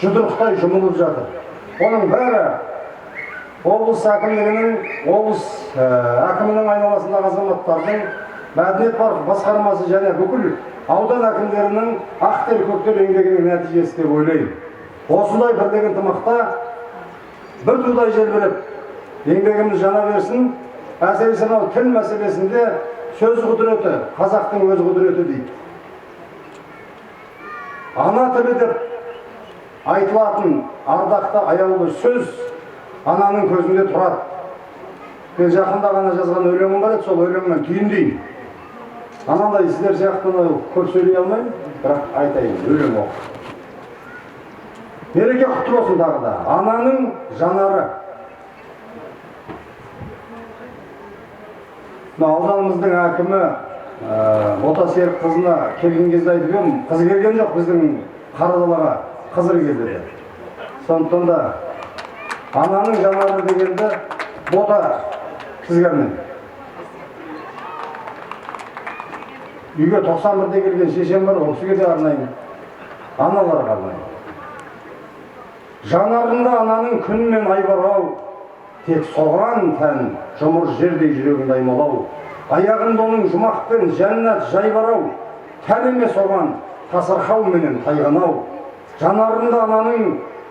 жұдырықтай жұмылып жатыр. Оның бәрі облыс әкімдігінің, облыс әкімінің айналасындағы азаматтардың, мәдениет басқармасы және бүкіл аудан әкімдерінің ақ тер көк тер еңбегінің нәтижесі деп ойлаймын. Осындай бірлік ынтымақта бір тудай желбіреп, еңбегіміз жана берсін. Әсіресе тіл мәселесінде сөз құдіреті, қазақтың өз құдіреті дейді. Ана тілі деп айтылатын ардақты аяулы сөз ананың көзінде тұрады. Мен жақында ғана жазған өлеңім бар еді, сол өлеңнен түйіндейін. Анандай сіздер сияқты көп сөйлей алмаймын, бірақ айтайын, өлең оқып. Мереке құтты болсын тағы да. Ананың жанары. Ауданымыздың әкімі Бота Серік қызына келген кезде айтып едім, қызы келген жоқ біздің Қарадалаға, қызыр келді. Сондықтан да ананың жанары дегенді Бота сізгермен. Үйге 91-де келген шешем бар, ол кісіге де арнайын, аналарға арнайын. Жанарында ананың күн мен ай бар-ау, тек соған тән жұмыр жердей жүрегінде аймалау. Аяғында оның жұмақпен жәннат жай бар-ау, тән емес оған тасырқау менен тайғанау. Жанарында ананың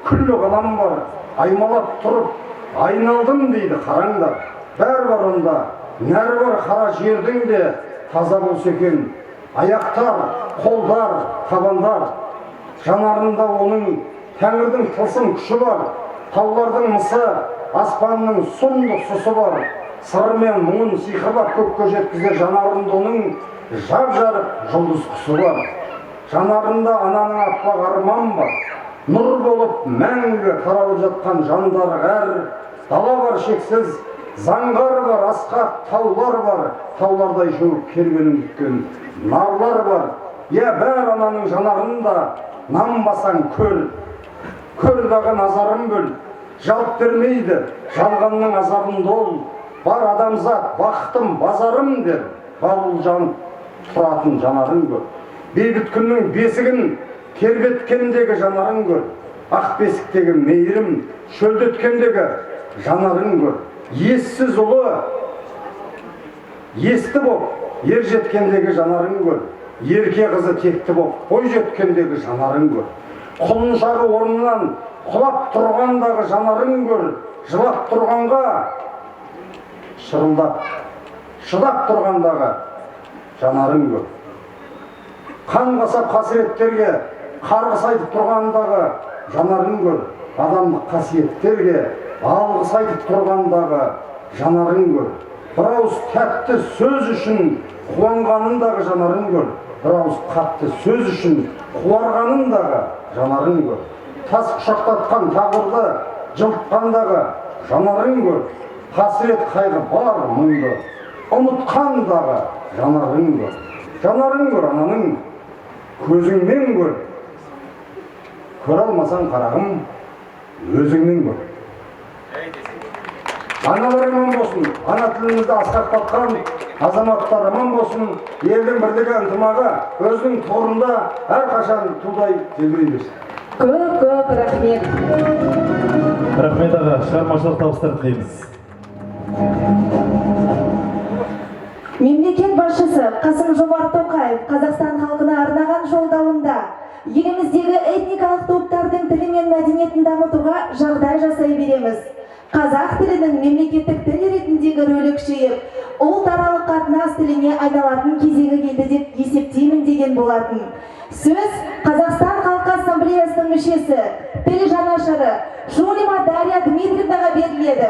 күллі қалам бар, аймалап тұрып, айналдым дейді қараңдар. Бәр бар онда, нәр бар қара жердің де таза болса екен. Аяқтар, қолдар, табандар. Жанарында оның Тәңірдің тылсым күші бар, таулардың мысы, аспанның сұмдық сұсы бар. Сыры мен мұңын сиқырлап көкке жеткізер жанарында оның жап-жарық жұлдыз құсы бар. Жанарында ананың аппақ арман бар, нұр болып мәңгі таралып жатқан жандар әр. Дала бар шексіз, заңғар бар, асқақ таулар бар, таулардай жауып кербенін күткен нарлар бар. Бәр ананың жанарында нанбасаң көр, көр дағы назарым бөл, жалт бермейді жалғанның азабын дол. Бар адамзат бақытым базарым дер, бар жанып тұратын жанарын көр. Бейбіт күннің бесігін тербеткендегі жанарын көр. Ақ бесіктегі мейірім шөлдеткендегі жанарын көр. Ессіз ұлы есті боп ер жеткендегі жанарын көр. Ерке қызы текті боп бой жеткендегі жанарын көр. Құлыншағы орнынан құлап тұрғандағы жанарын көр. Жылап тұрғанға шырылдап шыдап тұрғандағы жанарын көр. Қан қасап қасіреттерге қарғыс айтып тұрғандағы жанарын көр. Адамдық қасиеттерге алғыс айтып тұрғандағы жанарын көр. Бір ауыз тәтті сөз үшін қуанғанындағы жанарын көр. Бір ауыз қатты сөз үшін қуарғанындағы жанарын көр. Тас құшақтатқан тағдырды жылытқандағы жанарын көр. Қасірет қайғы бар мұңды ұмытқандағы жанарын көр. Жанарын көр ананың көзіңмен көр. Көре алмасаң қарағым өзіңнен көр. Аналар аман болсын, ана тілімізді асқақтатқан азаматтар аман болсын, елдің бірлігі ынтымағы өзінің торында әрқашан тудай желбірей берсін. Көп рахмет. Рахмет аға, шығармашылық табыстар тілейміз. Мемлекет басшысы Қасым-Жомарт Тоқаев Қазақстан халқына арнаған жолдауында еліміздегі этникалық топтардың тілі мен мәдениетін дамытуға жағдай жасай береміз. Қазақ тілінің мемлекеттік тіл ретіндегі рөлі күшейіп, ұлтаралық қатынас тіліне айналатын кезегі келді деп есептеймін деген болатын. Сөз Қазақстан Халқы Ассамблеясының мүшесі, тіл жанашыры Шулима Дарья Дмитриевнаға беріледі.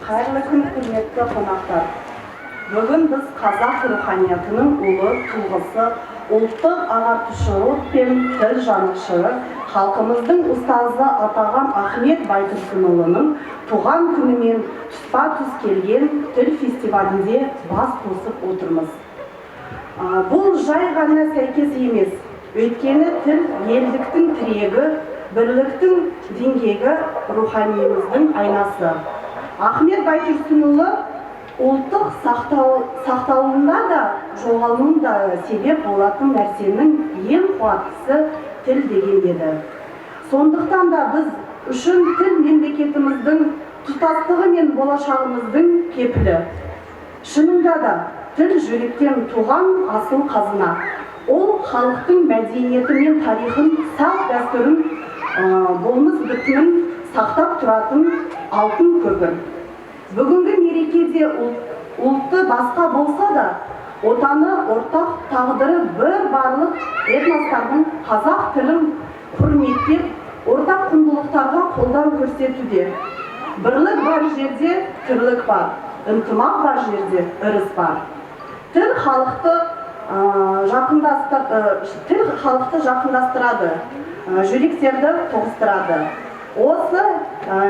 Қайырлы күн, құрметті қонақтар. Бүгін біз қазақ руханиятының ұлы тұлғасы, ұлттық ағартушы рух пен тіл жанашыры, халқымыздың ұстазы атаған Ахмет Байтұрсынұлының туған күнімен тұспа-тұс келген тіл фестивалінде бас қосып отырмыз. Бұл жай ғана сәйкес емес, өйткені тіл елдіктің тірегі, бірліктің діңгегі, руханиямыздың айнасы. Ахмет Байтұрсынұлы ұлттық сақталуында да жоғалуында себеп болатын нәрсенің ең қуаттысы тіл деген еді. Сондықтан да біз үшін тіл мемлекетіміздің тұтастығы мен болашағымыздың кепілі. Шынында да тіл жүректен туған асыл қазына. Ол халықтың мәдениеті мен тарихын, салт дәстүрін, болмыс бітімін сақтап тұратын алтын көпір. Бүгінгі мерекеде ұлты басқа болса да, отаны ортақ тағдыры бір барлық этностардың қазақ тілін құрметтеп, ортақ құндылықтарға қолдау көрсетуде. Бірлік бар жерде тірлік бар, ынтымақ бар жерде ырыс бар. Тіл халықты жақындастырады, жүректерді тоғыстырады. Осы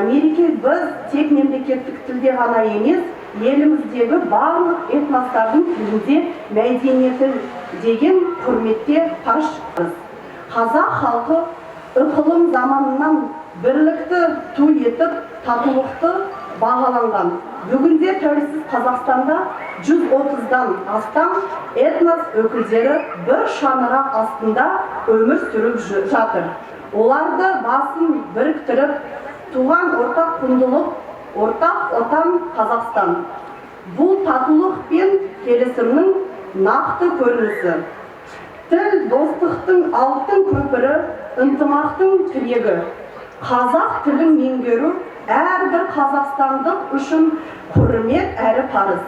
мереке біз тек мемлекеттік тілде ғана емес, еліміздегі барлық этностардың тілінде мәдениеті деген құрметте паш. Қазақ халқы ықылым заманынан бірлікті ту етіп, татулықты бағаланған. Бүгінде тәуелсіз Қазақстанда 130-дан астам этнос өкілдері бір шаңырақ астында өмір сүріп жатыр. Оларды басын біріктіріп, туған ортақ құндылық, ортақ отан Қазақстан. Бұл татулық пен келісімнің нақты көрінісі. Тіл достықтың алтын көпірі, ынтымақтың тірегі. Қазақ тілін меңгеру әрбір қазақстандық үшін құрмет әрі парыз.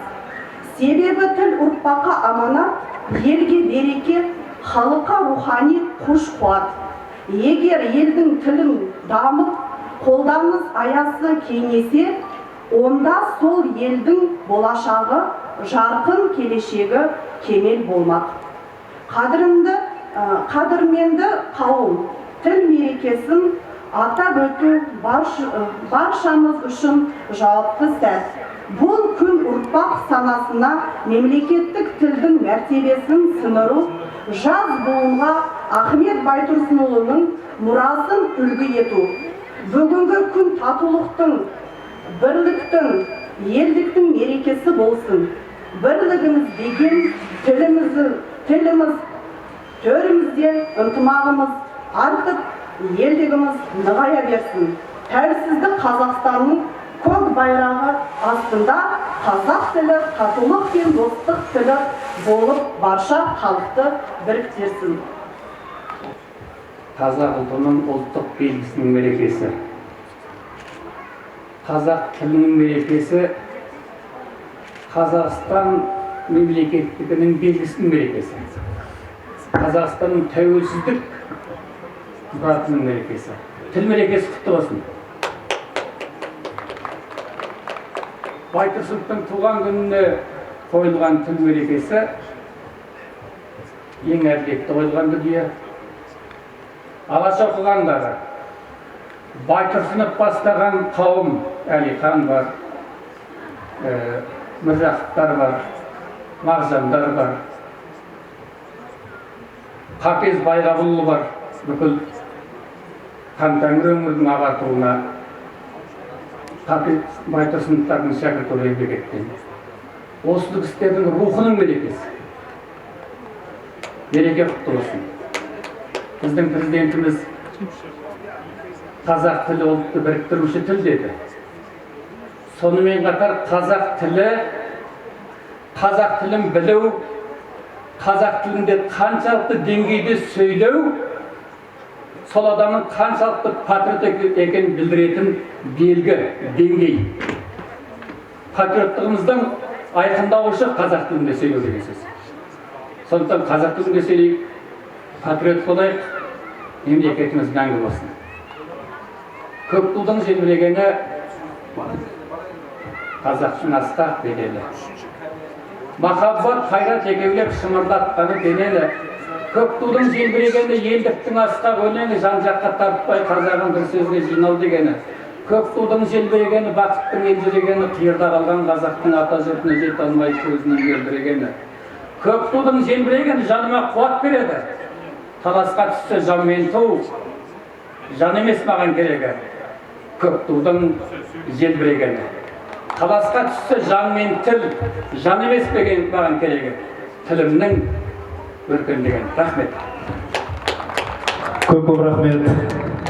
Себебі тіл ұрпаққа аманат, елге береке, халыққа рухани күш-қуат. Егер елдің тілін дамып, қолданыс аясы кеңесе, онда сол елдің болашағы, жарқын келешегі кемел болмақ. Қадірімді қадірменді қауым, тіл мерекесін атап өту баршамыз үшін жауапты сәт. Бұл күн ұрпақ санасына мемлекеттік тілдің мәртебесін сіңіру, жас буынға Ахмет Байтұрсынұлының мұрасын үлгі ету. Бүгінгі күн татулықтың, бірліктің, елдіктің мерекесі болсын. Бірлігіміз деген тіліміз, төрімізде ынтымағымыз артып, елдігіміз нығая берсін. Тәуелсіздік Қазақстанның көк байрағы астында қазақ тілі татулық пен достық тілі болып барша халықты біріктірсін. Қазақ ұлтының ұлттық белгісінің мерекесі. Қазақ тілінің мерекесі Қазақстан мемлекеттігінің белгісінің мерекесі. Қазақстанның тәуелсіздік мұратының мерекесі. Тіл мерекесі құтты болсын. Байтұрсыновтың туған күніне қойылған тіл мерекесі ең әділетті қойылған дүние. Алаш оқығандары, Байтұрсынов бастаған қауым, Әлихан бар, Міржақыптар бар, Мағжандар бар, Қапез Байғабылұлы бар, бүкіл Хантәңір өңірінің ағартуына Қапез Байтұрсыновтардың шәкірті еңбек еткен. Осы істердің рухының мерекесі. Мереке құтты болсын. Біздің президентіміз қазақ тілі ұлтты біріктіруші тіл деді. Сонымен қатар қазақ тілін білу, қазақ тілінде қаншалықты деңгейде сөйлеу, сол адамның қаншалықты патриот екенін білдіретін белгі, деңгей. Патриоттығымыздың айқындауышы қазақ тілінде сөйлеу деген сөз. Сондықтан қазақ тілінде сөйлейік, патриот болайық, мемлекетіміз мәңгі болсын. Көк тудың желбірегені қазақтың асқақ беделі. Махаббат қайрат екеулеп шымырлатқаны денелі. Көк тудың желбірегені елдіктің асқақ өлеңі, жан-жаққа тартпай қазағын бір сөзге жинау дегені. Көк тудың желбірегені бақыттың елжірегені, қиырда қалған қазақтың ата жұртына жете алмай көзінің желбірегені. Көк тудың желбірегені жаныма қуат береді. Таласқа түссе жанмен ту, жан емес маған керегі. Көк тудың желбірегені. Таласқа түссе жан мен тіл, жан емес маған керегі. Тілімнің өркендеген. Рахмет. Көп рахмет.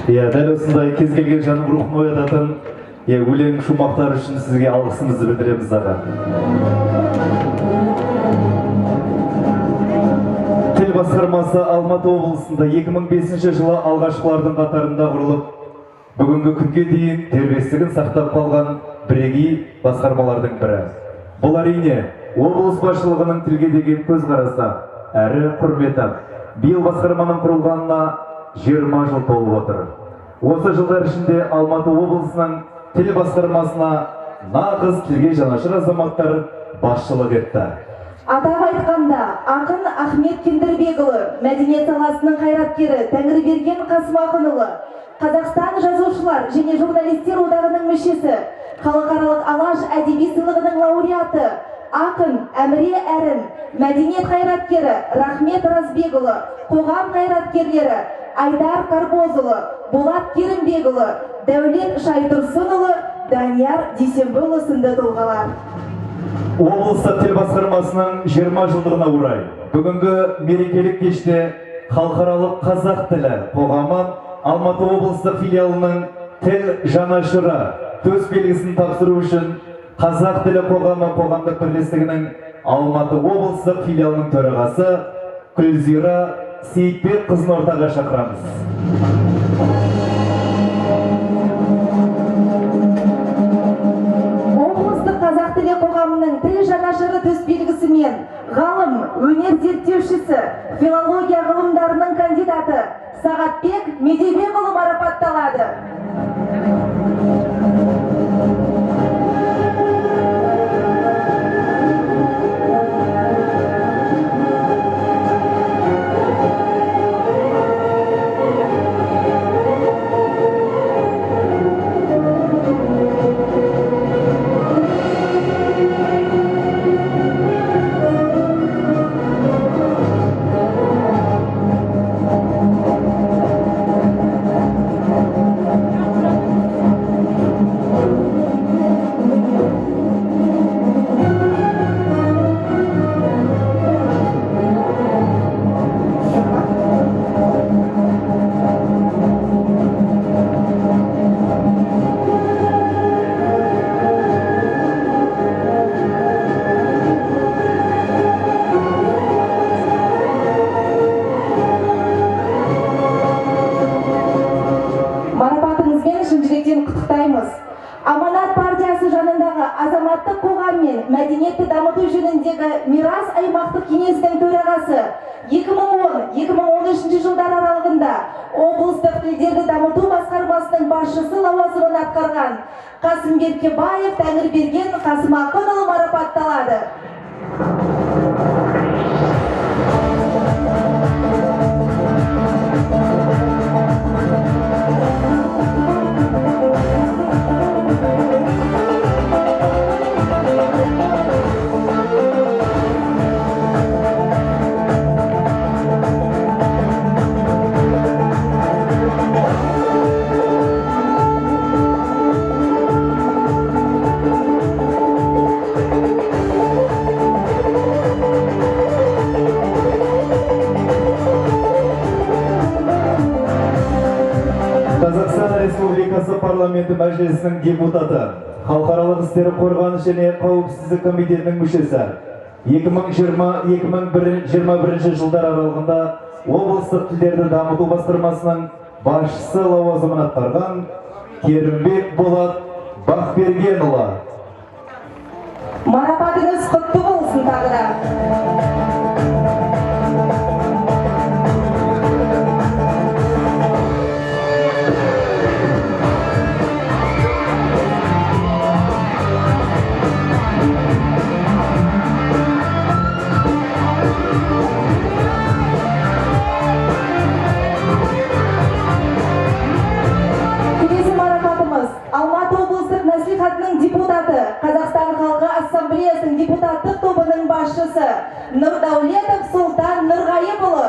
Дәл осындай кез келген жанның рухын оятатын өлең шумақтар үшін сізге алғысымызды білдіреміз аға. Тіл басқармасы Алматы облысында 2005 жылы алғашқылардың қатарында құрылып, бүгінгі күнге дейін дербестігін сақтап қалған бірегей басқармалардың бірі. Бұл әрине облыс басшылығының тілге деген көзқарасы әрі құрметі. Биыл басқарманың құрылғанына 20 жыл толып отыр. Осы жылдар ішінде Алматы облысының тіл басқармасына нағыз тілге жанашыр азаматтар басшылық етті. Атап айтқанда, ақын Ахмет Кендірбекұлы, мәдениет саласының қайраткері Тәңірберген Қасымақынұлы, Қазақстан жазушылар және журналистер одағының мүшесі, халықаралық Алаш әдеби сыйлығының лауреаты, ақын Әміре Әрін, мәдениет қайраткері Рахмет Разбекұлы, қоғам қайраткерлері Айдар Карбозұлы, Болат Керімбекұлы, Дәулет Шайтұрсынұлы, Данияр Дүйсенбіұлы сынды тұлғалар. Облыстық тіл басқармасының 20 жылдығына орай бүгінгі мерекелік кеште халықаралық қазақ тілі қоғамы Алматы облыстық филиалының тіл жанашыры төс белгісін тапсыру үшін Қазақ тілі қоғамы қоғамдық бірлестігінің Алматы облыстық филиалының төрағасы Күлзира Сейітбек қызын ортаға шақырамыз. Қазақ тілі қоғамының тіл жанашыры төсбелгісімен ғалым, өнер зерттеушісі, филология ғылымдарының кандидаты Сағатбек Медебекұлы марапатталады. сыйлаймыз. Аманат партиясы жанындағы азаматтық қоғам мен мәдениетті дамыту жөніндегі Мирас аймақтық кеңесінің төрағасы 2010-2013 жылдар аралығында облыстық тілдерді дамыту басқармасының басшысы лауазымын атқарған Қасымбек Кебаев Тәңірберген Қасымақынұлы марапатталады. Қазақстан Республикасы парламенті мәжілісінің депутаты, халықаралық істер қорғаныс және қауіпсіздік комитетінің мүшесі, 2020-2021 жылдар аралығында облыстық тілдерді дамыту басқармасының басшысы лауазымын атқарған Керімбек Болат Бақбергенұлы. Марапатыңыз құтты болсын тағы да. Алматы облыстық мәслихатының депутаты, Қазақстан халқы ассамблеясының депутаттық тобының басшысы Нұрдаулетов Сұлтан Нұрғайыпұлы.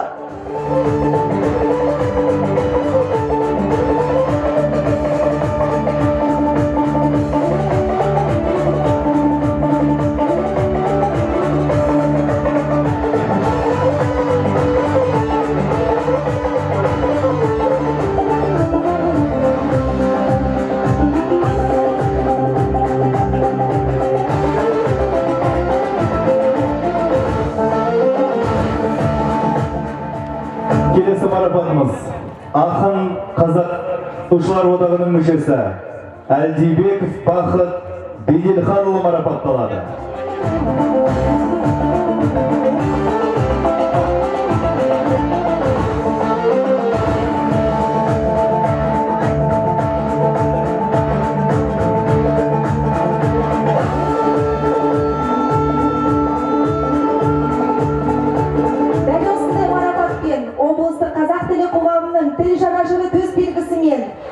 Келесі марапатымыз ақын Жазушылар одағының мүшесі Әлдибеков Бақыт Беделханұлы марапатталады.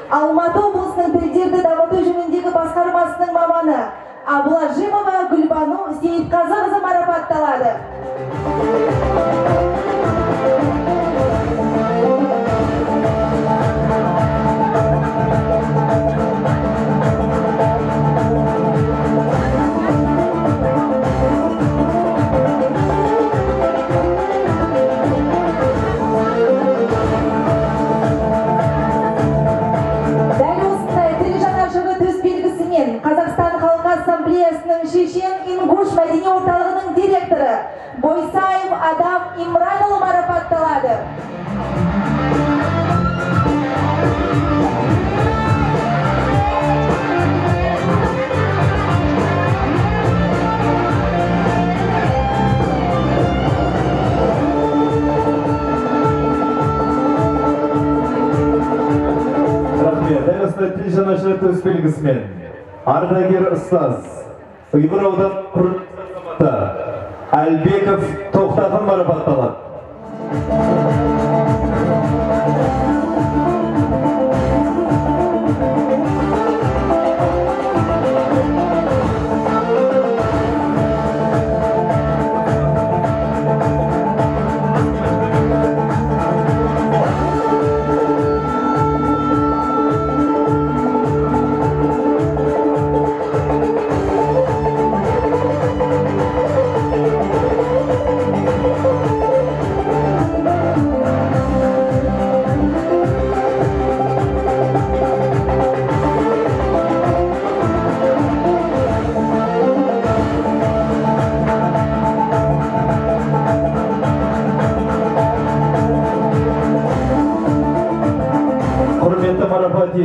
Алматы облысының тілдерді дамыту жөніндегі басқармасының маманы Абылажимова Гүлбану Сейітқазықызы марапатталады. Шешен-Ингуш мәдени орталығының директоры Бойсаев Адам Имранұлы марапатталады. Рахмет. Дәл осындай тіл жанашыры төсбелгісімен ардагер ұстаз Ұйғыр аудан құрылтты Әлбеков Тоқтағын марапатталады.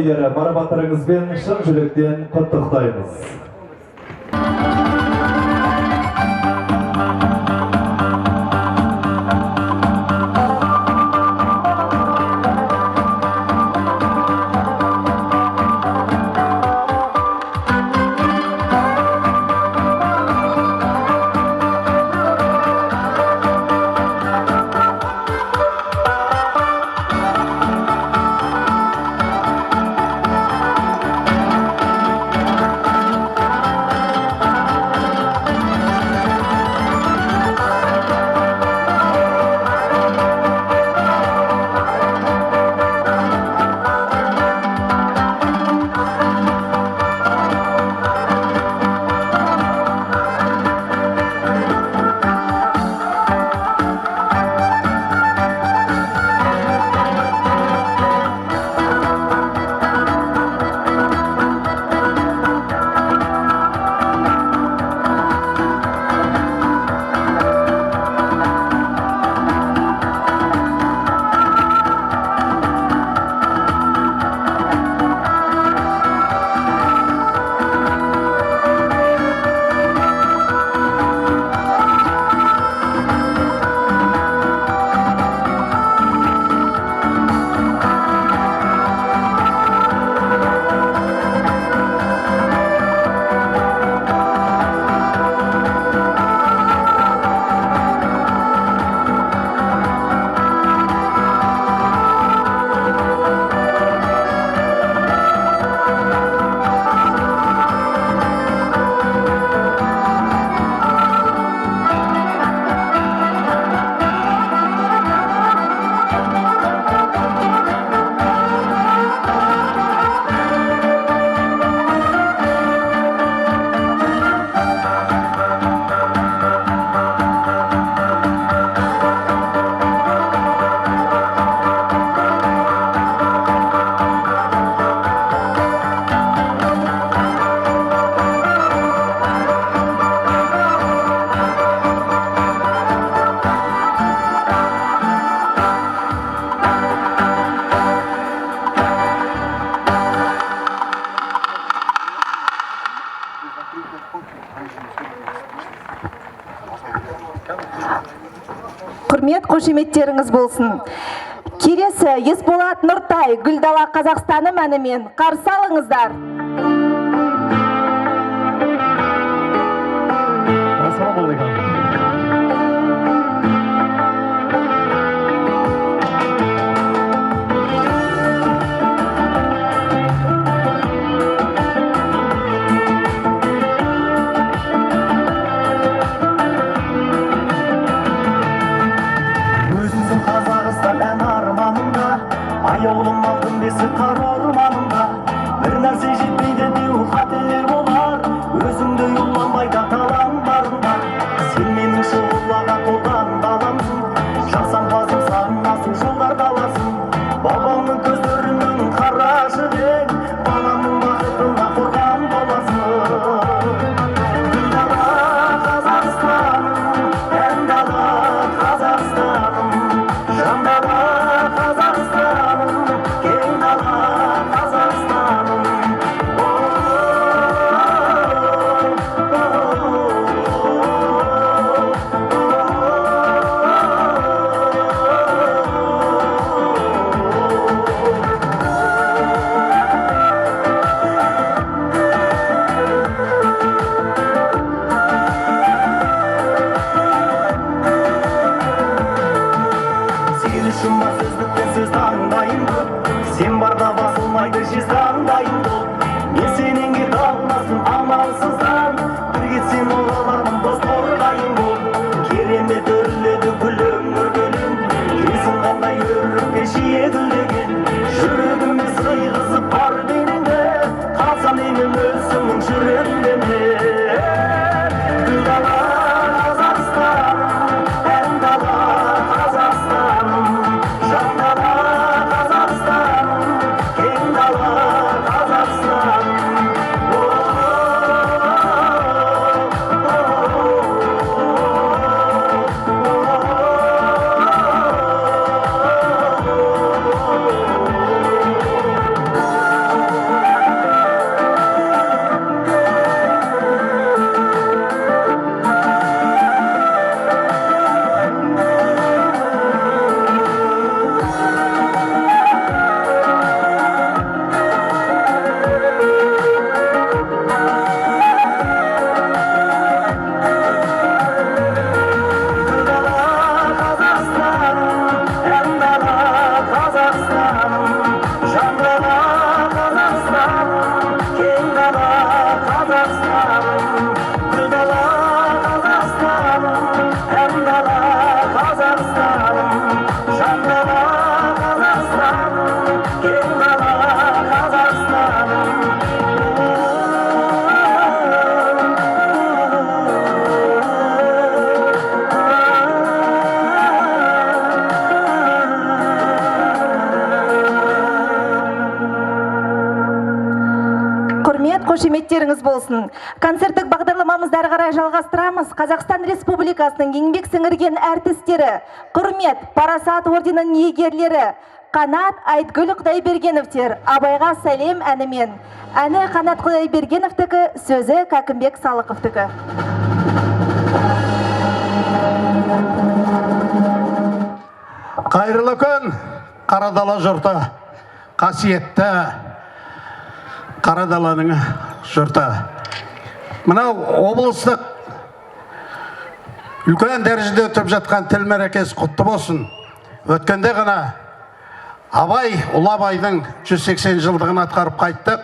иелері марапаттарыңызбен шын жүректен құттықтаймыз. Құрмет қошеметтеріңіз болсын. Келесі Есболат Нұртай Гүлдала Қазақстаным әнімен қарсы алыңыздар. Аяулым алтын бесік қара орманында бір нәрсе жетпейді деу қате болар. Өзіңді ұйламайда қалам барында сен менің шұғылаға толған баламсың. Жасампазым сағынасың жолдарда аласың. Бабамның көздерінің қарашы ең баламның бақытына қорған боласың. Гүлдала Қазақстаным, әндала Қазақстаным, жандала Қазақстаным, кең дала Қазақстаным. Сен үшін бар сөздіктен сөз таңдайым көп, сен барда басылмайды жез таңдайым көп. Мен сенен кете алмасын амалсыздан, бір кетсем олаларым дос қорғайым бол. Керемет өрледі гүлім өргенім, есің қандай өрікке жиі гүлдеген. Жүрегіме сыйғызып бар деніңді, қалсам менің өзіңнің жүрегімде. Гүлдала Қазақстаным, әндала Қазақстаным, жандала Қазақстаным, кең дала Қазақстаным. қошеметтеріңіз болсын. Концерттік бағдарламамызды әрі қарай жалғастырамыз. Қазақстан Республикасының еңбек сіңірген әртістері, құрмет, парасат орденінің иегерлері, Қанат Айтгүл Құдайбергеновтер, Абайға сәлем әнімен. Әні Қанат Құдайбергеновтікі, сөзі Кәкімбек Салықовтікі. Қайырлы күн, Қарадала жұрты, қасиетті Қарадаланың жұрты. Мынау облыстық үлкен дәрежеде өтіп жатқан тіл мерекесі құтты болсын. Өткенде ғана Абай, Ұлы Абайдың 180 жылдығын атқарып қайттық.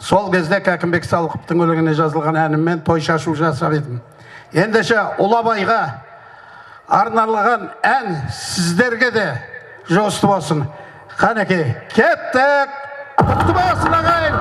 Сол кезде Кәкімбек Салықовтың өлеңіне жазылған әніммен той шашу жасап едім. Ендеше Ұлы Абайға арналған ән сіздерге де жосты болсын. Қанекей, кеттік! Құтты болсын ағайын!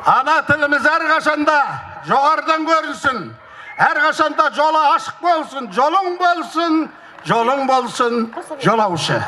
Ана тіліміз әрқашанда жоғарыдан көрінсін. Әрқашанда жолы ашық болсын, жолың болсын, жолаушы.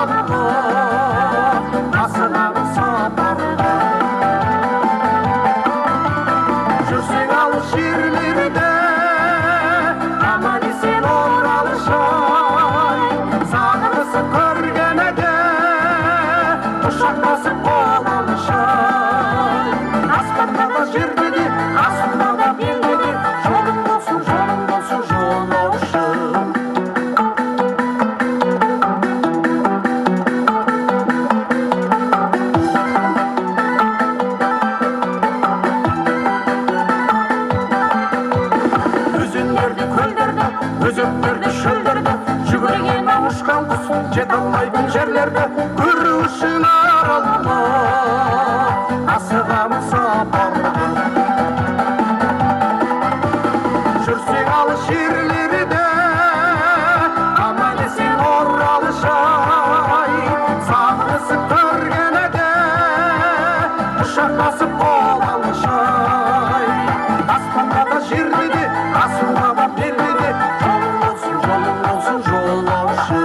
алды асығамын сапарда жүрсең алыс жерлерде аман есен оралышай сағынысып көргенде құшақтасып қол алышай аспанда да жерде де астында да белде де жолың болсын жолаушы өзендерді көлдерді өзектерді шөлдерді жүгірген ұшқан құс жете алмайтын жерлерді көру үшін аралға асығамын сапарға жүрсең алыс жерлерде аман есен оралышай сағынысып көргенде құшақтасып қол алышай аспанда да жерде де асылда да белде де жолың болсын жолаушы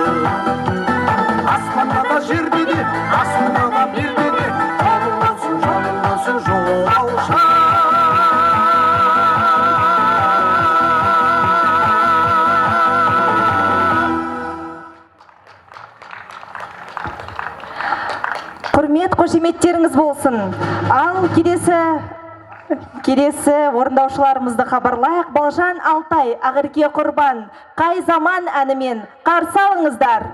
аспанда да жерде де асылда да белде де жолың болсын жолаушы Құрмет қошеметтеріңіз болсын. Ал келесі орындаушыларымызды хабарлайық. Балжан Алтай, Ақерке Құрбан, Қай заман әнімен қарсы алыңыздар.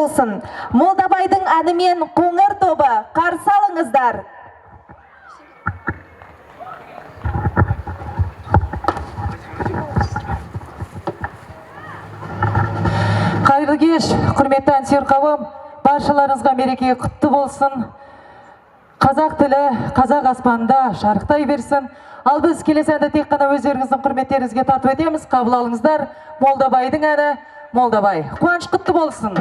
болсын. Молдабайдың әнімен қоңыр тобы қарсы алыңыздар. Қайырлы кеш, құрметті әнсүйер қауым, баршаларыңызға мереке құтты болсын. Қазақ тілі, қазақ аспанында шарықтай берсін. Ал біз келесі әнді тек қана өздеріңіздің құрметтеріңізге тартып етеміз. Қабыл алыңыздар. Молдабайдың әні Молдабай. Қуаныш құтты болсын.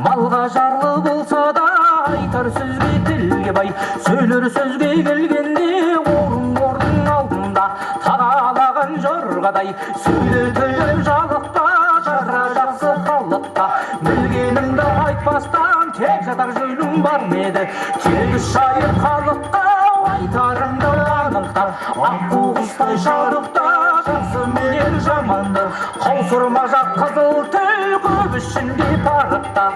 Малға жарлы болса да айтар сөзге тілге бай, сөйлер сөзге келгенде орын алдында тағалаған жорғадай, сөйлетілген жалықта жара жақсы халықта, білгенімді айтпастан тек жатар жөйлім бар меді, тегіс шайыр халыққа айтарымды анықтар, аққу құстай жарықта жақсы менен жаманды, қаусырма жақ қызыл тіл көп ішінде парықта.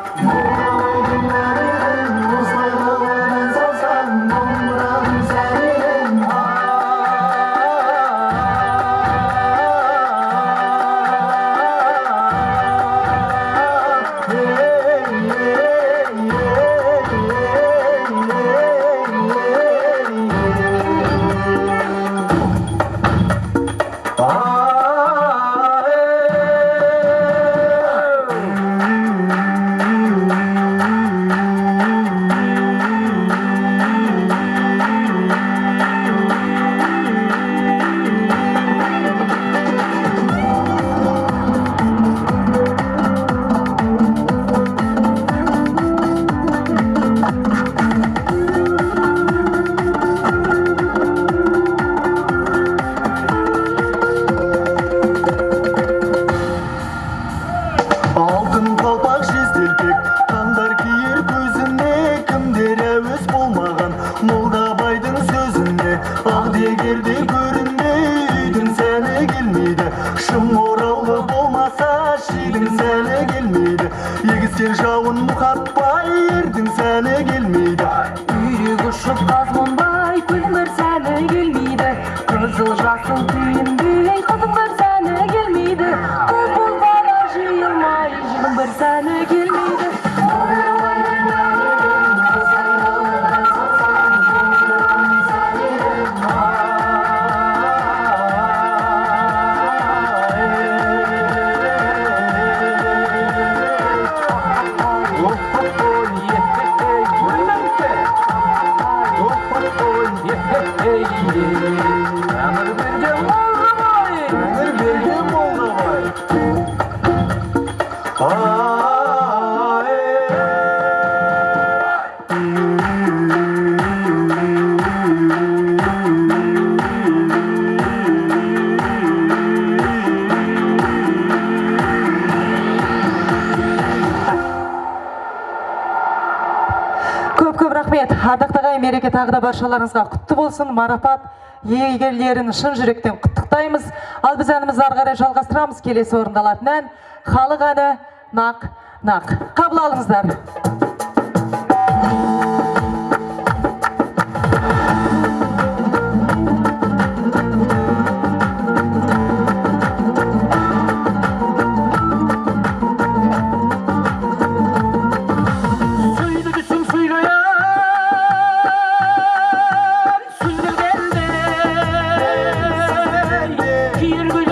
Ардақтағай мереке тағы да баршаларыңызға құтты болсын. Марапат иегерлерін шын жүректен құттықтаймыз. Ал біз әнімізді ары қарай жалғастырамыз. Келесі орындалатын ән халық әні нақ нақ. Қабыл алыңыздар.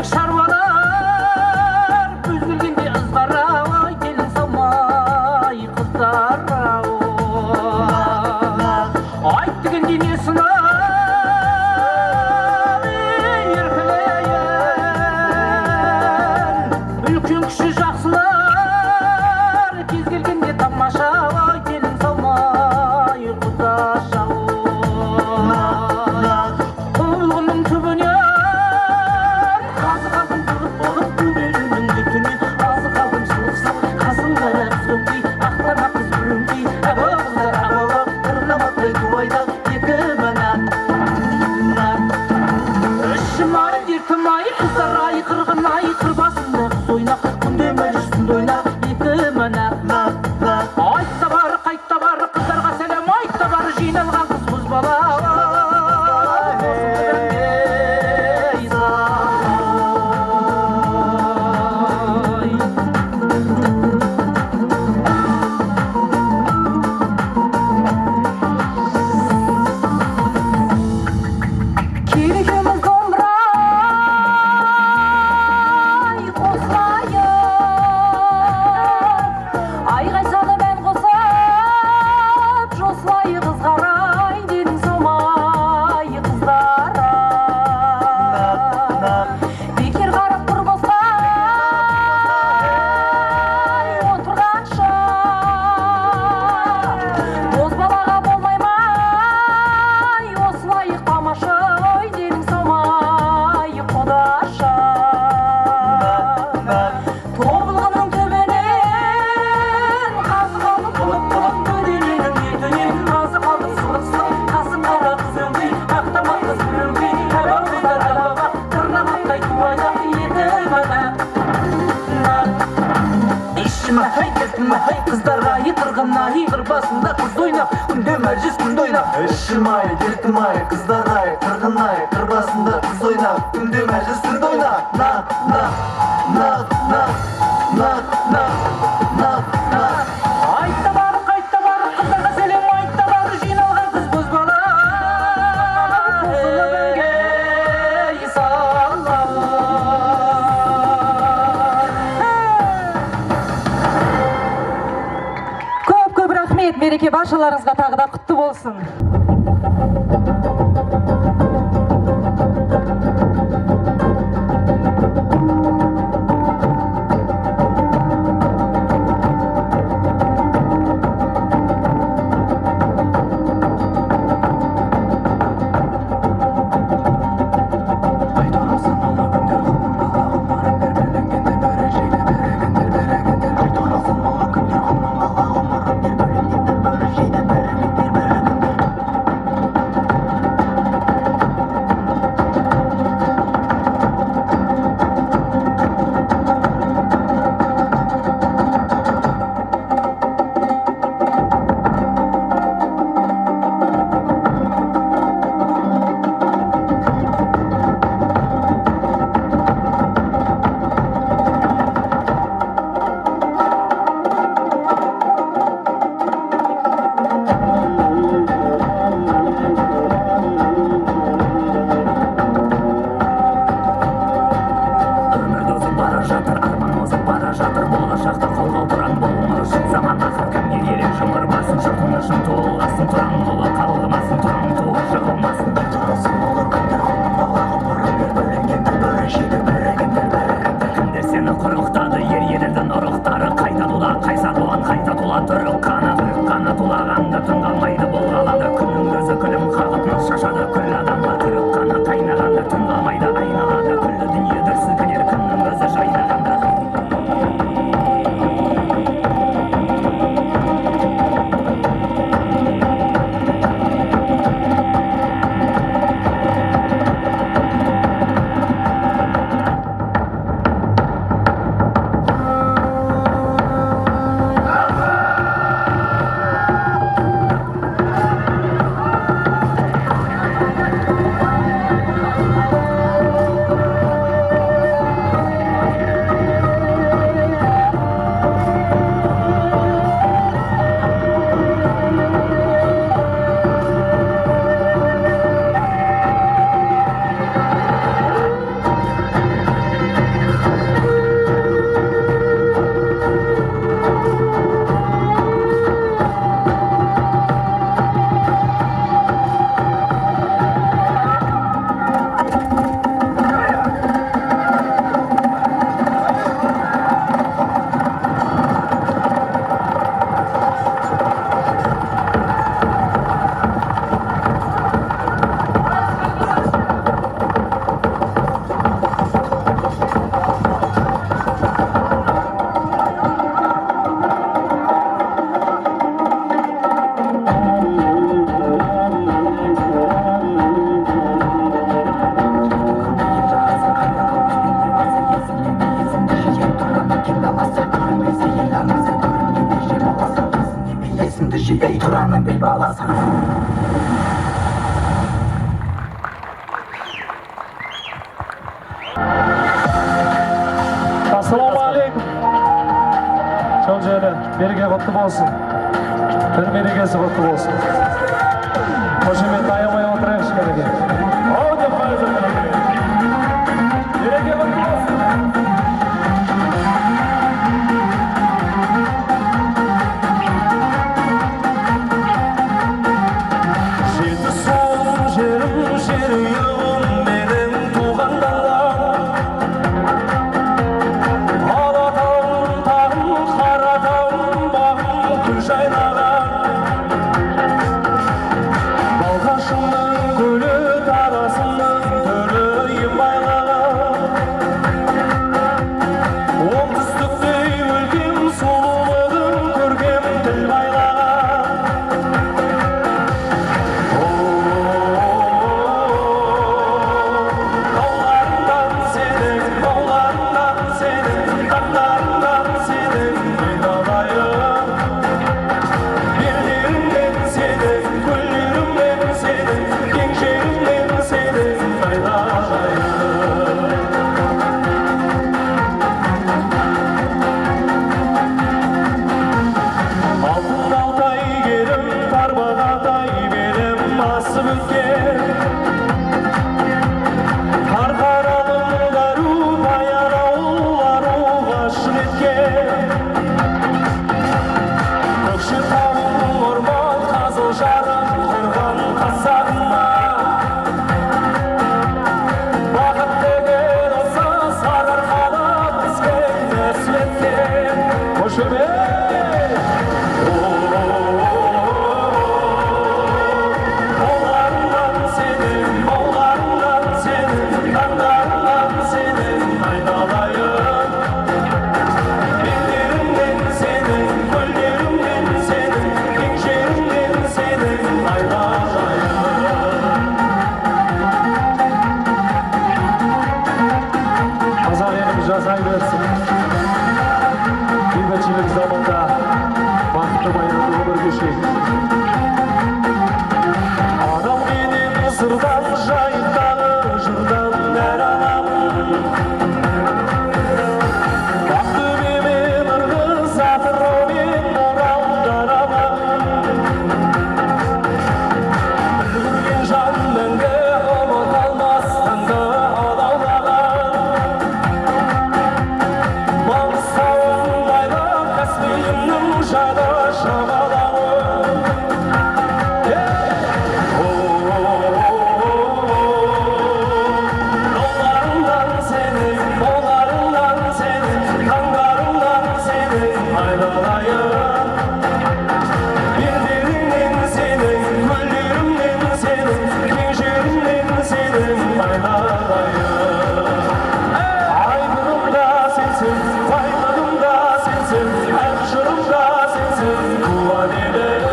Şarvalar, büzülgünde ızgara, ay gelin samay kızlar. Hey kızlara ай қырғын ай қыр басында қыз ойнап күнде мәжіліс күнде ойнап ішім ай дертім ай қыздар ай қырғын ай қыр басында қыз ойнап күнде мәжіліс күнде ойнап Айтта бар, қайтта бар, қыздарға сәлем айтта бар, жиналған қыз бозбала. Қосылып әнге салар. Көп рахмет, мереке баршаларыңызға тағы да құтты болсын. Assalamualaikum. Çok güzel. Bereke kutlu olsun. Bir merekesi kutlu olsun. Hoşuma dayanmaya oturayım şu bereke. Orada fazla bereke. Bereke kutlu olsun. Балға басып өткен қарқаралым дару баянауыл аруға шын еткен көкшетауым орман қызыл жарық қорған қазағыма бақыт деген осы сарыарқада бізге нәсіл еткен қошемет қазақ еліміз жасай берсін. Бейбітшілік заманда бақытты баянды өмір кешейік. Адам менен сырдан жайықтағы жырдан әр аламын. Ақтөбемен ырғыз атыраумен оралдар аламын. Көрген жан мәңгі ұмыта алмас таңды алаулаған. Маңғыстауым байлап Каспийімнің жаны жағалауы. Жолдарыңнан сенің, молдарыңнан сенің, таңдарыңнан сенің айналайын. Белдеріңнен сенің, көлдеріңнен сенің, кең жеріңнен сенің айналайын. Айбыным да сенсің, байлығым да сенсің, әр жырым да сенсің, туған елім.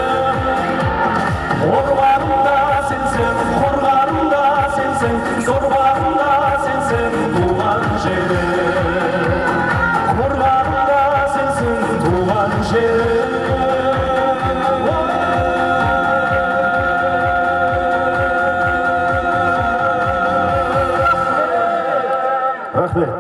Орбағым да сенсің, қорғаным да сенсің, зорбағым да сенсің, туған жерім. Қорғаным да сенсің, туған жерім. Рахмет.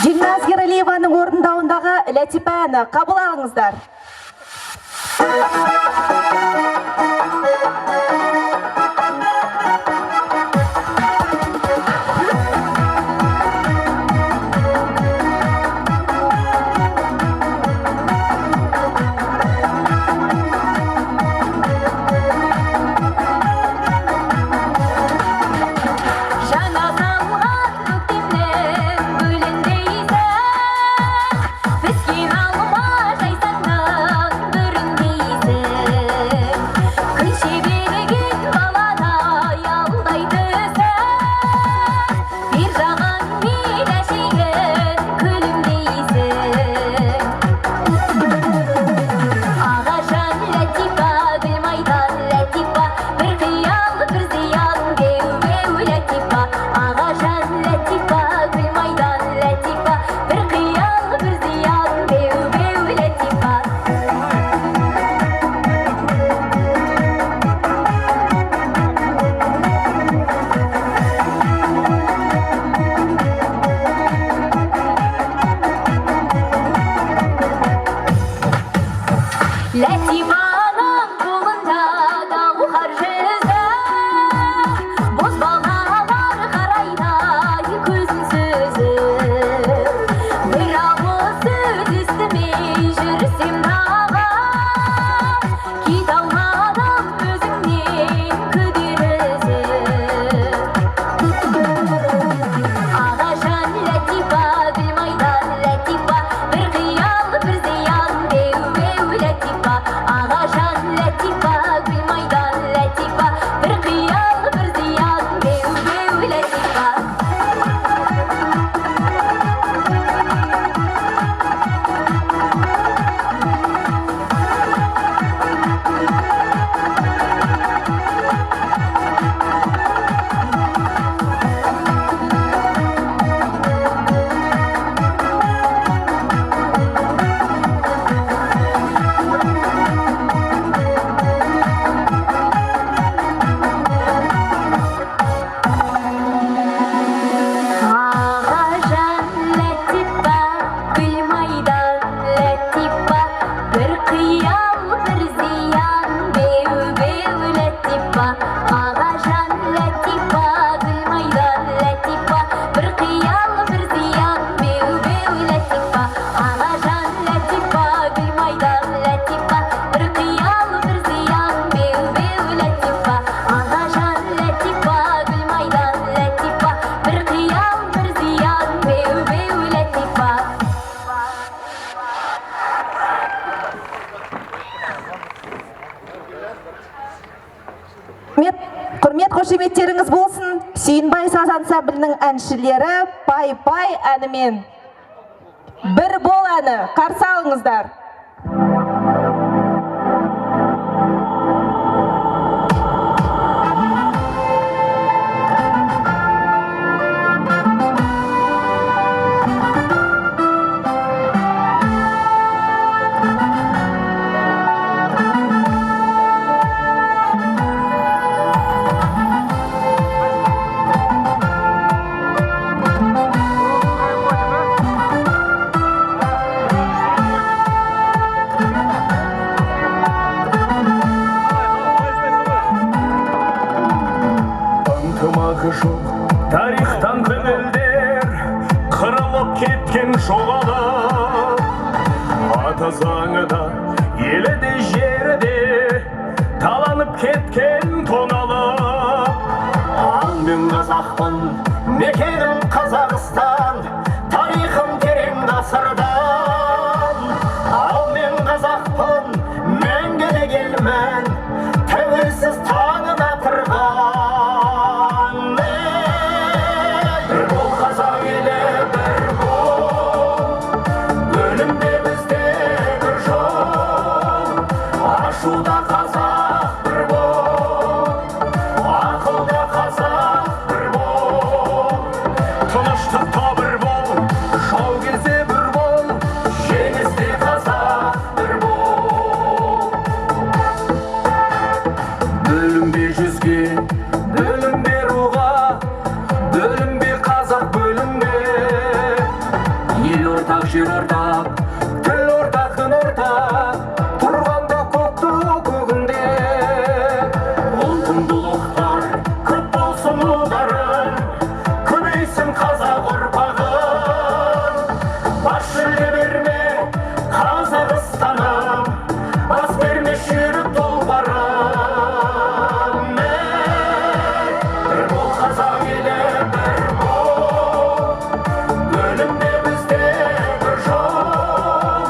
Дильназ Ералиеваның орындауындағы Ләтипә әні қабыл алыңыздар. Жаңа салған көктемнен бөліндейсің, піскен алма жайсаңнан бүріндейсің. қошеметтеріңіз болсын. Сүйінбай саз ансамблінің әншілері Пай-пай әнімен «Бір бол» әні қарсы алыңыздар. Тарихтан көңілдер қырылып кеткен жоғалып, ата заңы да елі де жері де таланып кеткен тоналып. Ал мен қазақпын, мекенім Қазақстан, тарихым терең ғасырдан. Ал мен қазақпын, мәңгілік елмін, тәуелсіз таңына тұрған. Ашуда қазақ бір бол, ақылда қазақ бір бол, Тыныштықта бір бол, жау келсе бір бол, жеңісте қазақ бір бол. бөлінбе жүзге, бөлінбе руға, бөлінбе қазақ бөлінбе. Ел ортақ, жер ортақ, тіл ортақ, дін ортақ, тұрғанда көкті көгінде. Ұлтымдылықтар көп болсын ұлдарың, көбейсін қазақ ұрпағың. Бас жүлде берме Қазақстаным, бас берме жүйрік тұлпарым. Бір бол қазақ елі, бір бол, бөлінбе бізде бір жол.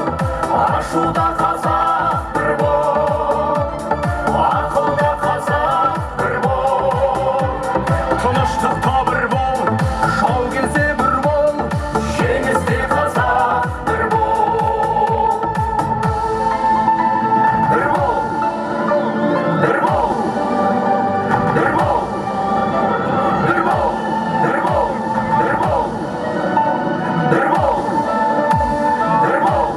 Ашуда қазақ бір бол, ақылда қазақ бір бол, Тыныштықта бір бол, жау келсе бір бол, жеңісте қазақ бір бол. Бір бол, бір бол, бір бол, бір бол, бір бол, бір бол, бір бол, бір бол.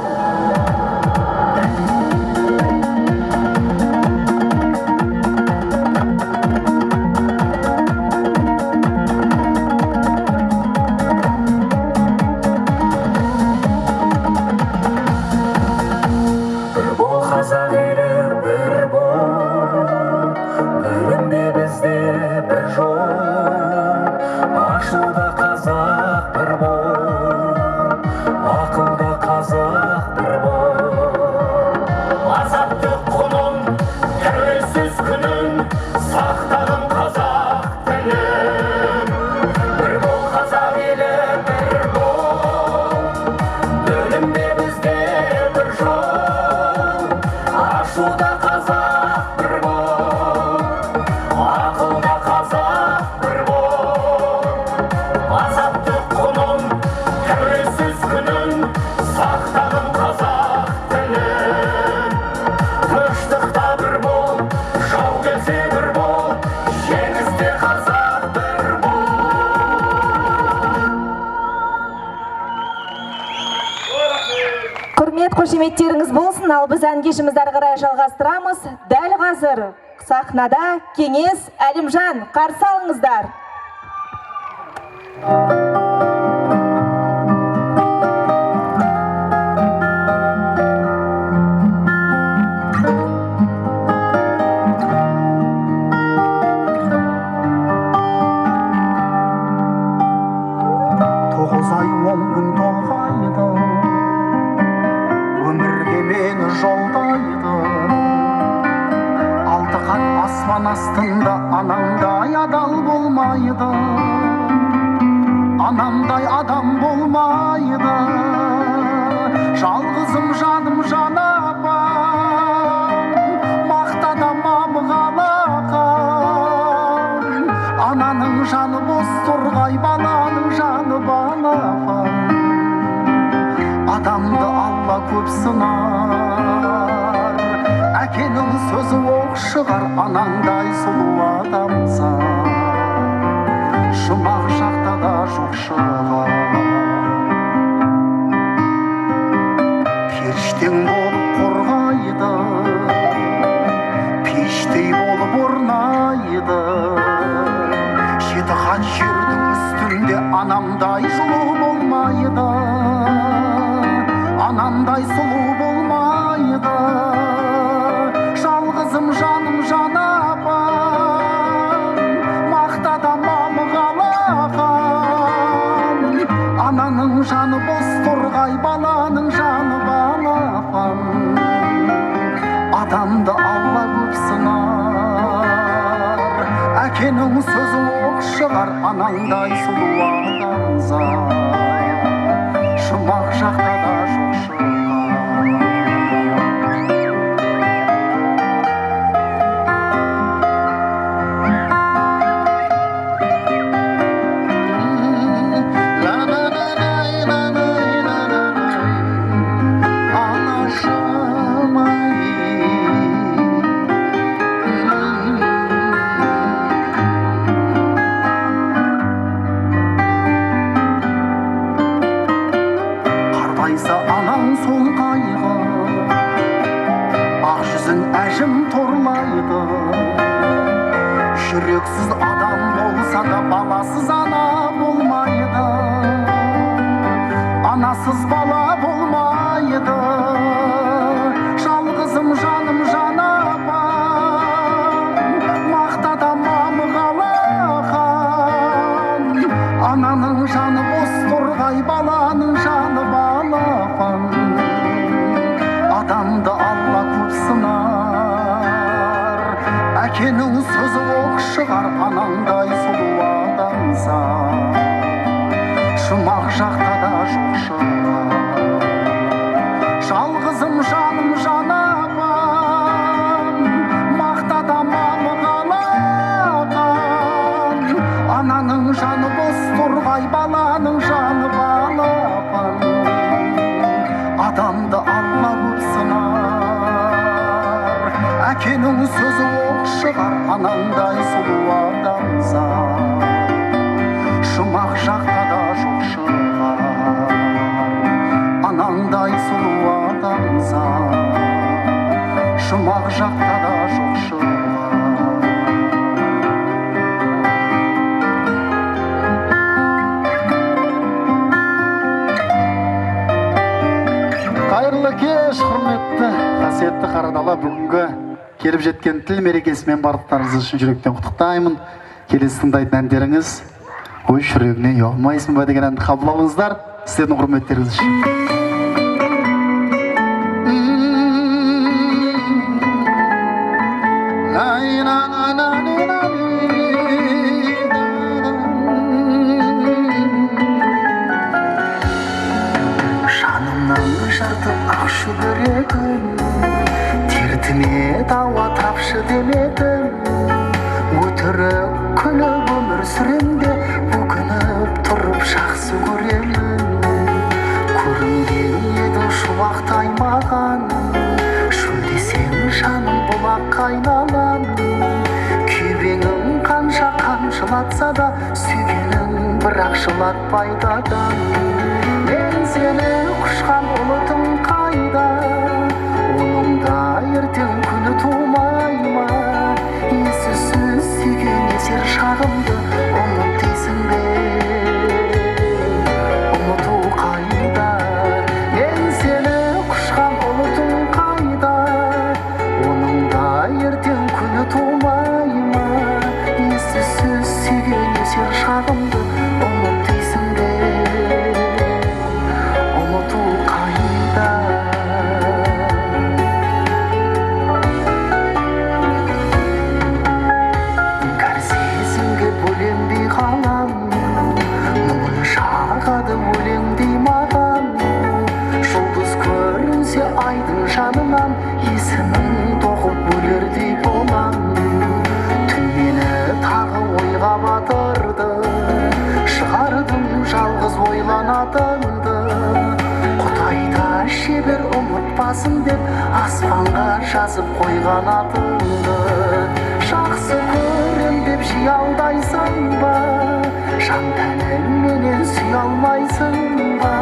Бір бол қазақ елі, бір бол, бөлінбе бізде бір жол. Ашуда қазақ бір бол, ақылда қазақ бір бол. Азаттық құнын, тәуелсіз күнін, сақтадым қазақ тілін. Бір бол қазақ елі, бір бол, бөлінбе бізде бір жол. Ашуда қазақ бір бол, ақылда қазақ бір бол. Азаттық құнын, тәуелсіз күнін, сақтадым қазақ тілін. Тыныштықта бір бол, жау келсе бір бол, жеңісте қазақ бір бол. Құрмет қошеметтеріңіз болсын, ал біз ән кешімізді ары қарай жалғастырамыз. Дәл қазір сахнада Кеңес Әлімжан қарсы алыңыздар. Тоғыз ай 10 күн тоғайды, өмірге мені жолдайды. Алты қат аспан астында анамдай адал болмайды, анамдай адам болмайды. Жалғызым жаным жан апам, мақтада мамы қалақан. жаны бос торғай баланың жаны балапан адамды алла көп сынар әкенің сөзі оқ шығар анаңдай сұлу адамсың жұмақ жақта да жоқ шығар періштең болып қорғайды пештей болып орнайды жеті қат жердің үстінде анамдай жылу болмайды анамдай сұлу болмайды жалғызым жаным жанапан мақтада мамығалаған ананың жаны бос торғай баланың жаны балапан адамды алла көп сынар әкенің сөзі оқ шығар анаңдай сұлу адамзат жұмақ жақта да жоқ шығар анаң сол қайғы ақ жүзін әжім торлайды жүрексіз адам болса да баласыз ана болмайды анасыз бала болмайды жалғызым жаным жанапан мақтада мамығалаған ананың жаны бос торғай баланың жаны балапан адамды алла көп сынар әкенің сөзі оқ шығар анаңдай сұлу адамзат жұмақ жақта да жоқ шығар жалғызым жаным жанапан мақтада мамығалаған ананың жаны бос торғай баланың жаны балапан адамды алла көп сынар әкенің сөзі оқ шығар анаңдай сұлу адамзат жұмақ жақта да жоқ шығар анаңдай сұлу адамзат жұмақ жақта да жоқ шығар қайырлы кеш құрметті қасиетті Қарадала бүгінгі келіп жеткен тіл мерекесімен барлықтарыңызды шын жүректен құттықтаймын келесі тыңдайтын әндеріңіз ой жүрегіне ұялмайсың ба деген әнді қабыл алыңыздар сіздердің құрметтеріңіз үшін ақ шүберегім дертіме дауа тапшы демедім өтірік күліп өмір сүремде өкініп тұрып жақсы көремін көрінген едің шуақтай маған шөлдесең жаным бұлаққа айналам күйбеңім қанша қамшылатса да сүйгенім бірақ жылатпайды адам мен сені құшқан ұлытым қайда оныңда ертең күні тумай ма есі-сөз сүйген есер шағымды ұмыт дейсің бе ұмыту қайда мен сені құшқан ұлытым қайда оныңда ертең күні тумай ма есі-сөз сүйген есер шағымды ұмыт дейсің бе ұмыту қайда кір сезімге бөленбей қалам мұңын шағады өлеңдей маған жұлдыз көрінсе айдың жанынан есімің тоқып өлердей болам түн мені тағы ойға батырды болмасын деп аспанға жазып қойған атыңды жақсы көрем деп жиі алдайсың ба жан тәніңменен сүйе алмайсың ба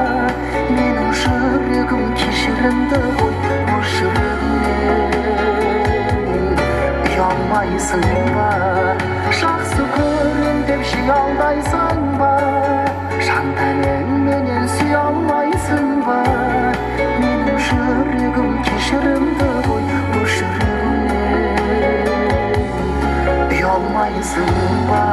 менің жүрегім кешірімді ғой бұл жүрегімнен ұялмайсың ба жақсы көрем деп жиі алдайсың ба жан тәніңменен сүйе алмайсың ба менің жүрегім кешірімді ғой бұл жүрегімнен ұялмайсың ба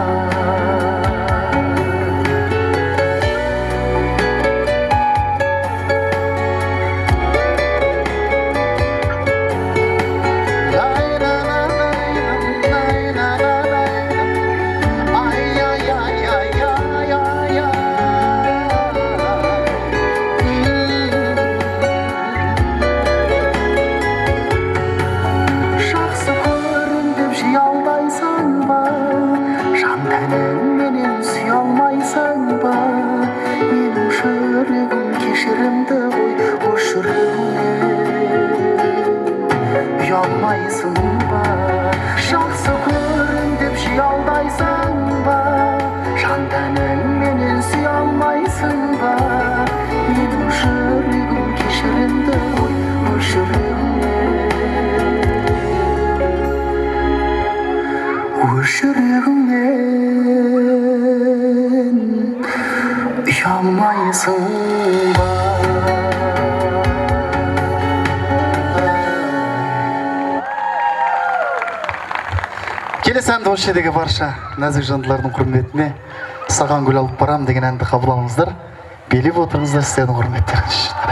ұялмайсың ба жақсы көрем деп жиі алдайсың ба жан тәніңменен сүйе алмайсың ба менің жүрегім кешірімді ғой бұл жүрегімнен ұялмайсың ба келесі әнді осы жердегі барша нәзік жандылардың құрметіне саған гүл алып барам деген әнді қабыл алыңыздар билеп отырыңыздар сіздердің құрметтеріңіз үшін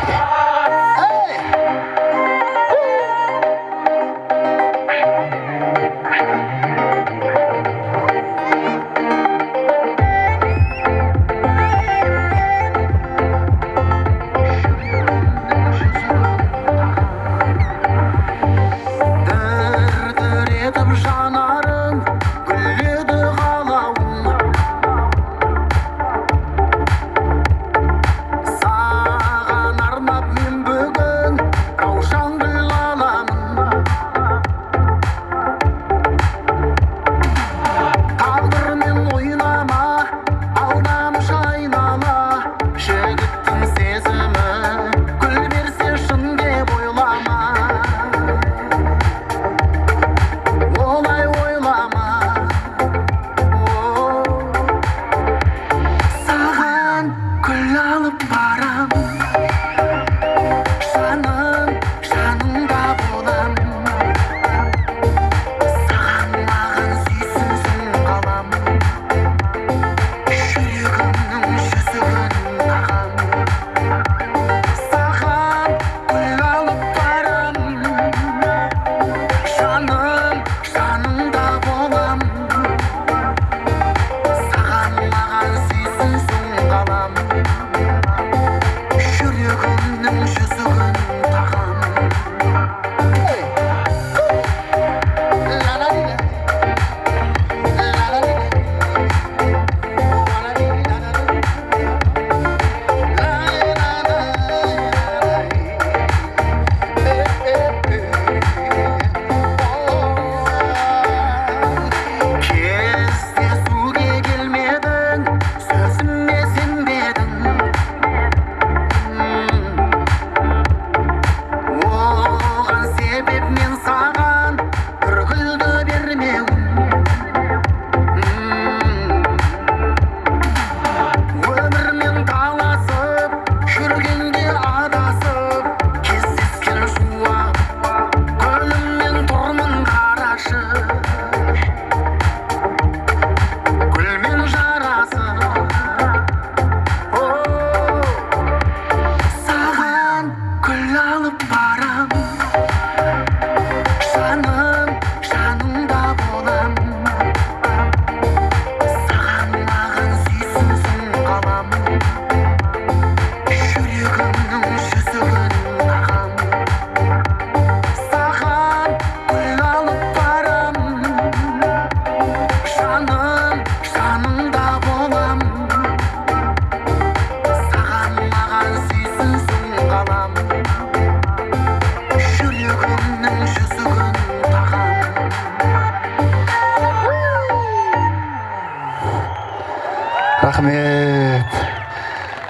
Рахмет.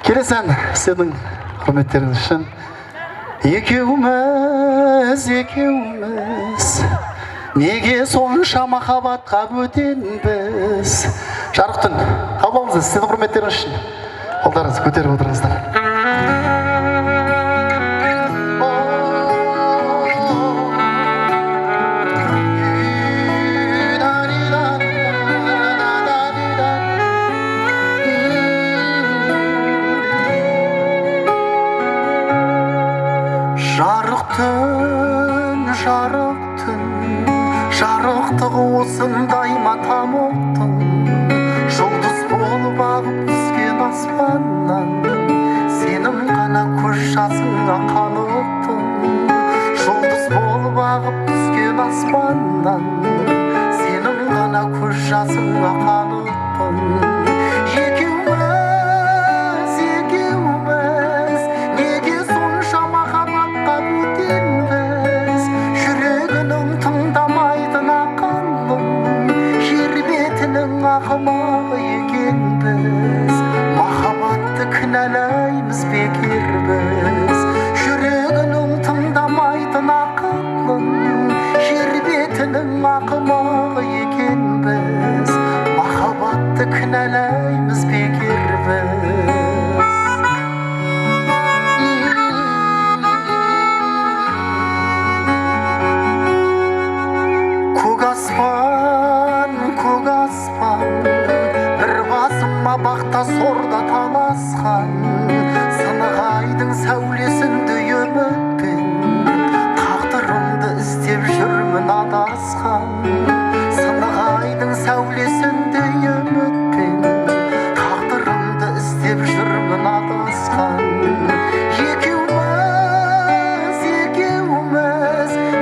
Келесі ән сіздің құрметтеріңіз үшін. Екеуміз, неге сонша махаббатқа бөтенбіз. Жарық түн, қабыл алыңыз сіздің құрметтеріңіз үшін. Қолдарыңызды көтеріп отырыңыздар. Жарықтығы осындай ма там ұлттың, жұлдыз болып ағып түскен аспаннан, сенің ғана көз жасыңа қанықтың. Жұлдыз болып ағып түскен аспаннан, сенің ғана көз жасыңа қанықтың. Екеуміз, неге сонша махаббатқа бөтенбіз. Жүрегінің тыңдамайтын ақылың, жер бетінің ақымағы екенбіз. Махаббатты кінәлаймыз бекер біз. Жүрегінің тыңдамайтын ақылың, жер бетінің ақымағы екенбіз. Махаббатты кінәлаймыз бекер біз. Көк аспан, бір басыма бақта сорда таласқан, сынығайдың сәулесінде үмітпен, тағдырымды іздеп жүрмін адасқан. Сынығайдың сәулесінде үмітпен, тағдырымды іздеп жүрмін адасқан. Екеуміз,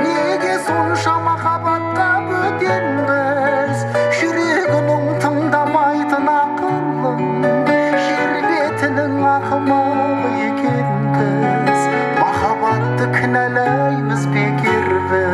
неге сонша махаббатқа бөтенбіз. Жүрегінің тыңдамайтын ақылың, жер бетінің ақымағы екенбіз. Махаббатты кінәлаймыз бекер біз.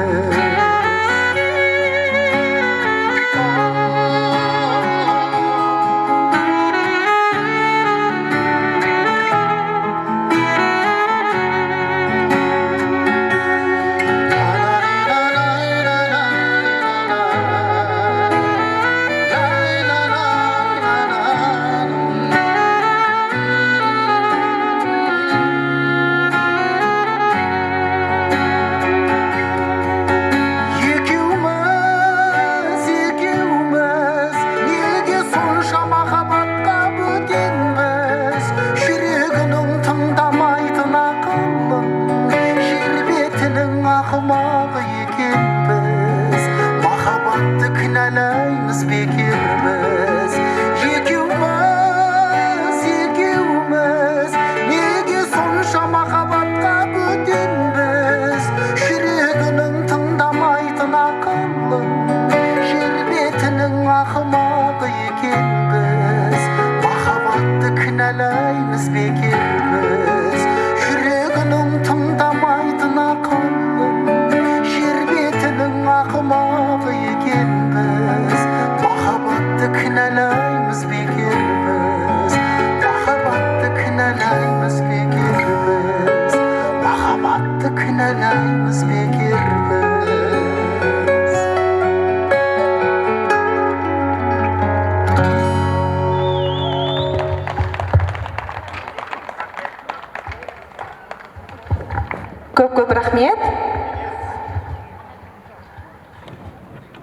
Көп рахмет.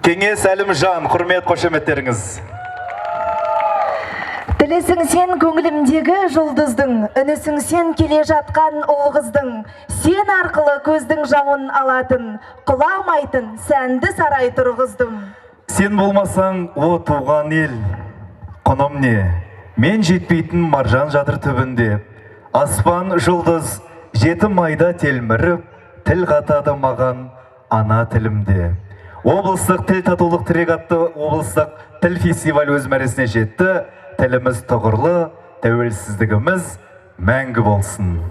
Кеңес Әлімжан, құрмет қошеметтеріңіз. Тілесің сен көңілімдегі жұлдыздың, үнісің сен келе жатқан ұл қыздың, сен арқылы көздің жауын алатын, құламайтын сәнді сарай тұрғыздым. Сен болмасаң, о туған ел, құным не? Мен жетпейтін маржан жатыр түбінде, аспан жұлдыз, жетім айда телміріп, тіл қатады маған ана тілімде. Облыстық тіл татулық тірек атты облыстық тіл фестиваль өз мәресіне жетті. Тіліміз тұғырлы, тәуелсіздігіміз мәңгі болсын.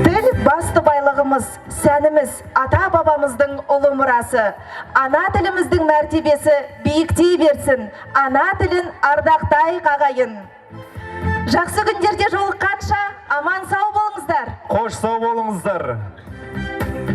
Тіл Басты байлығымыз, сәніміз, ата-бабамыздың ұлы мұрасы. Ана тіліміздің мәртебесі биіктей берсін. Ана тілін ардақтай қағайын. Жақсы күндерде жолыққанша аман сау болыңыздар. Қош сау болыңыздар.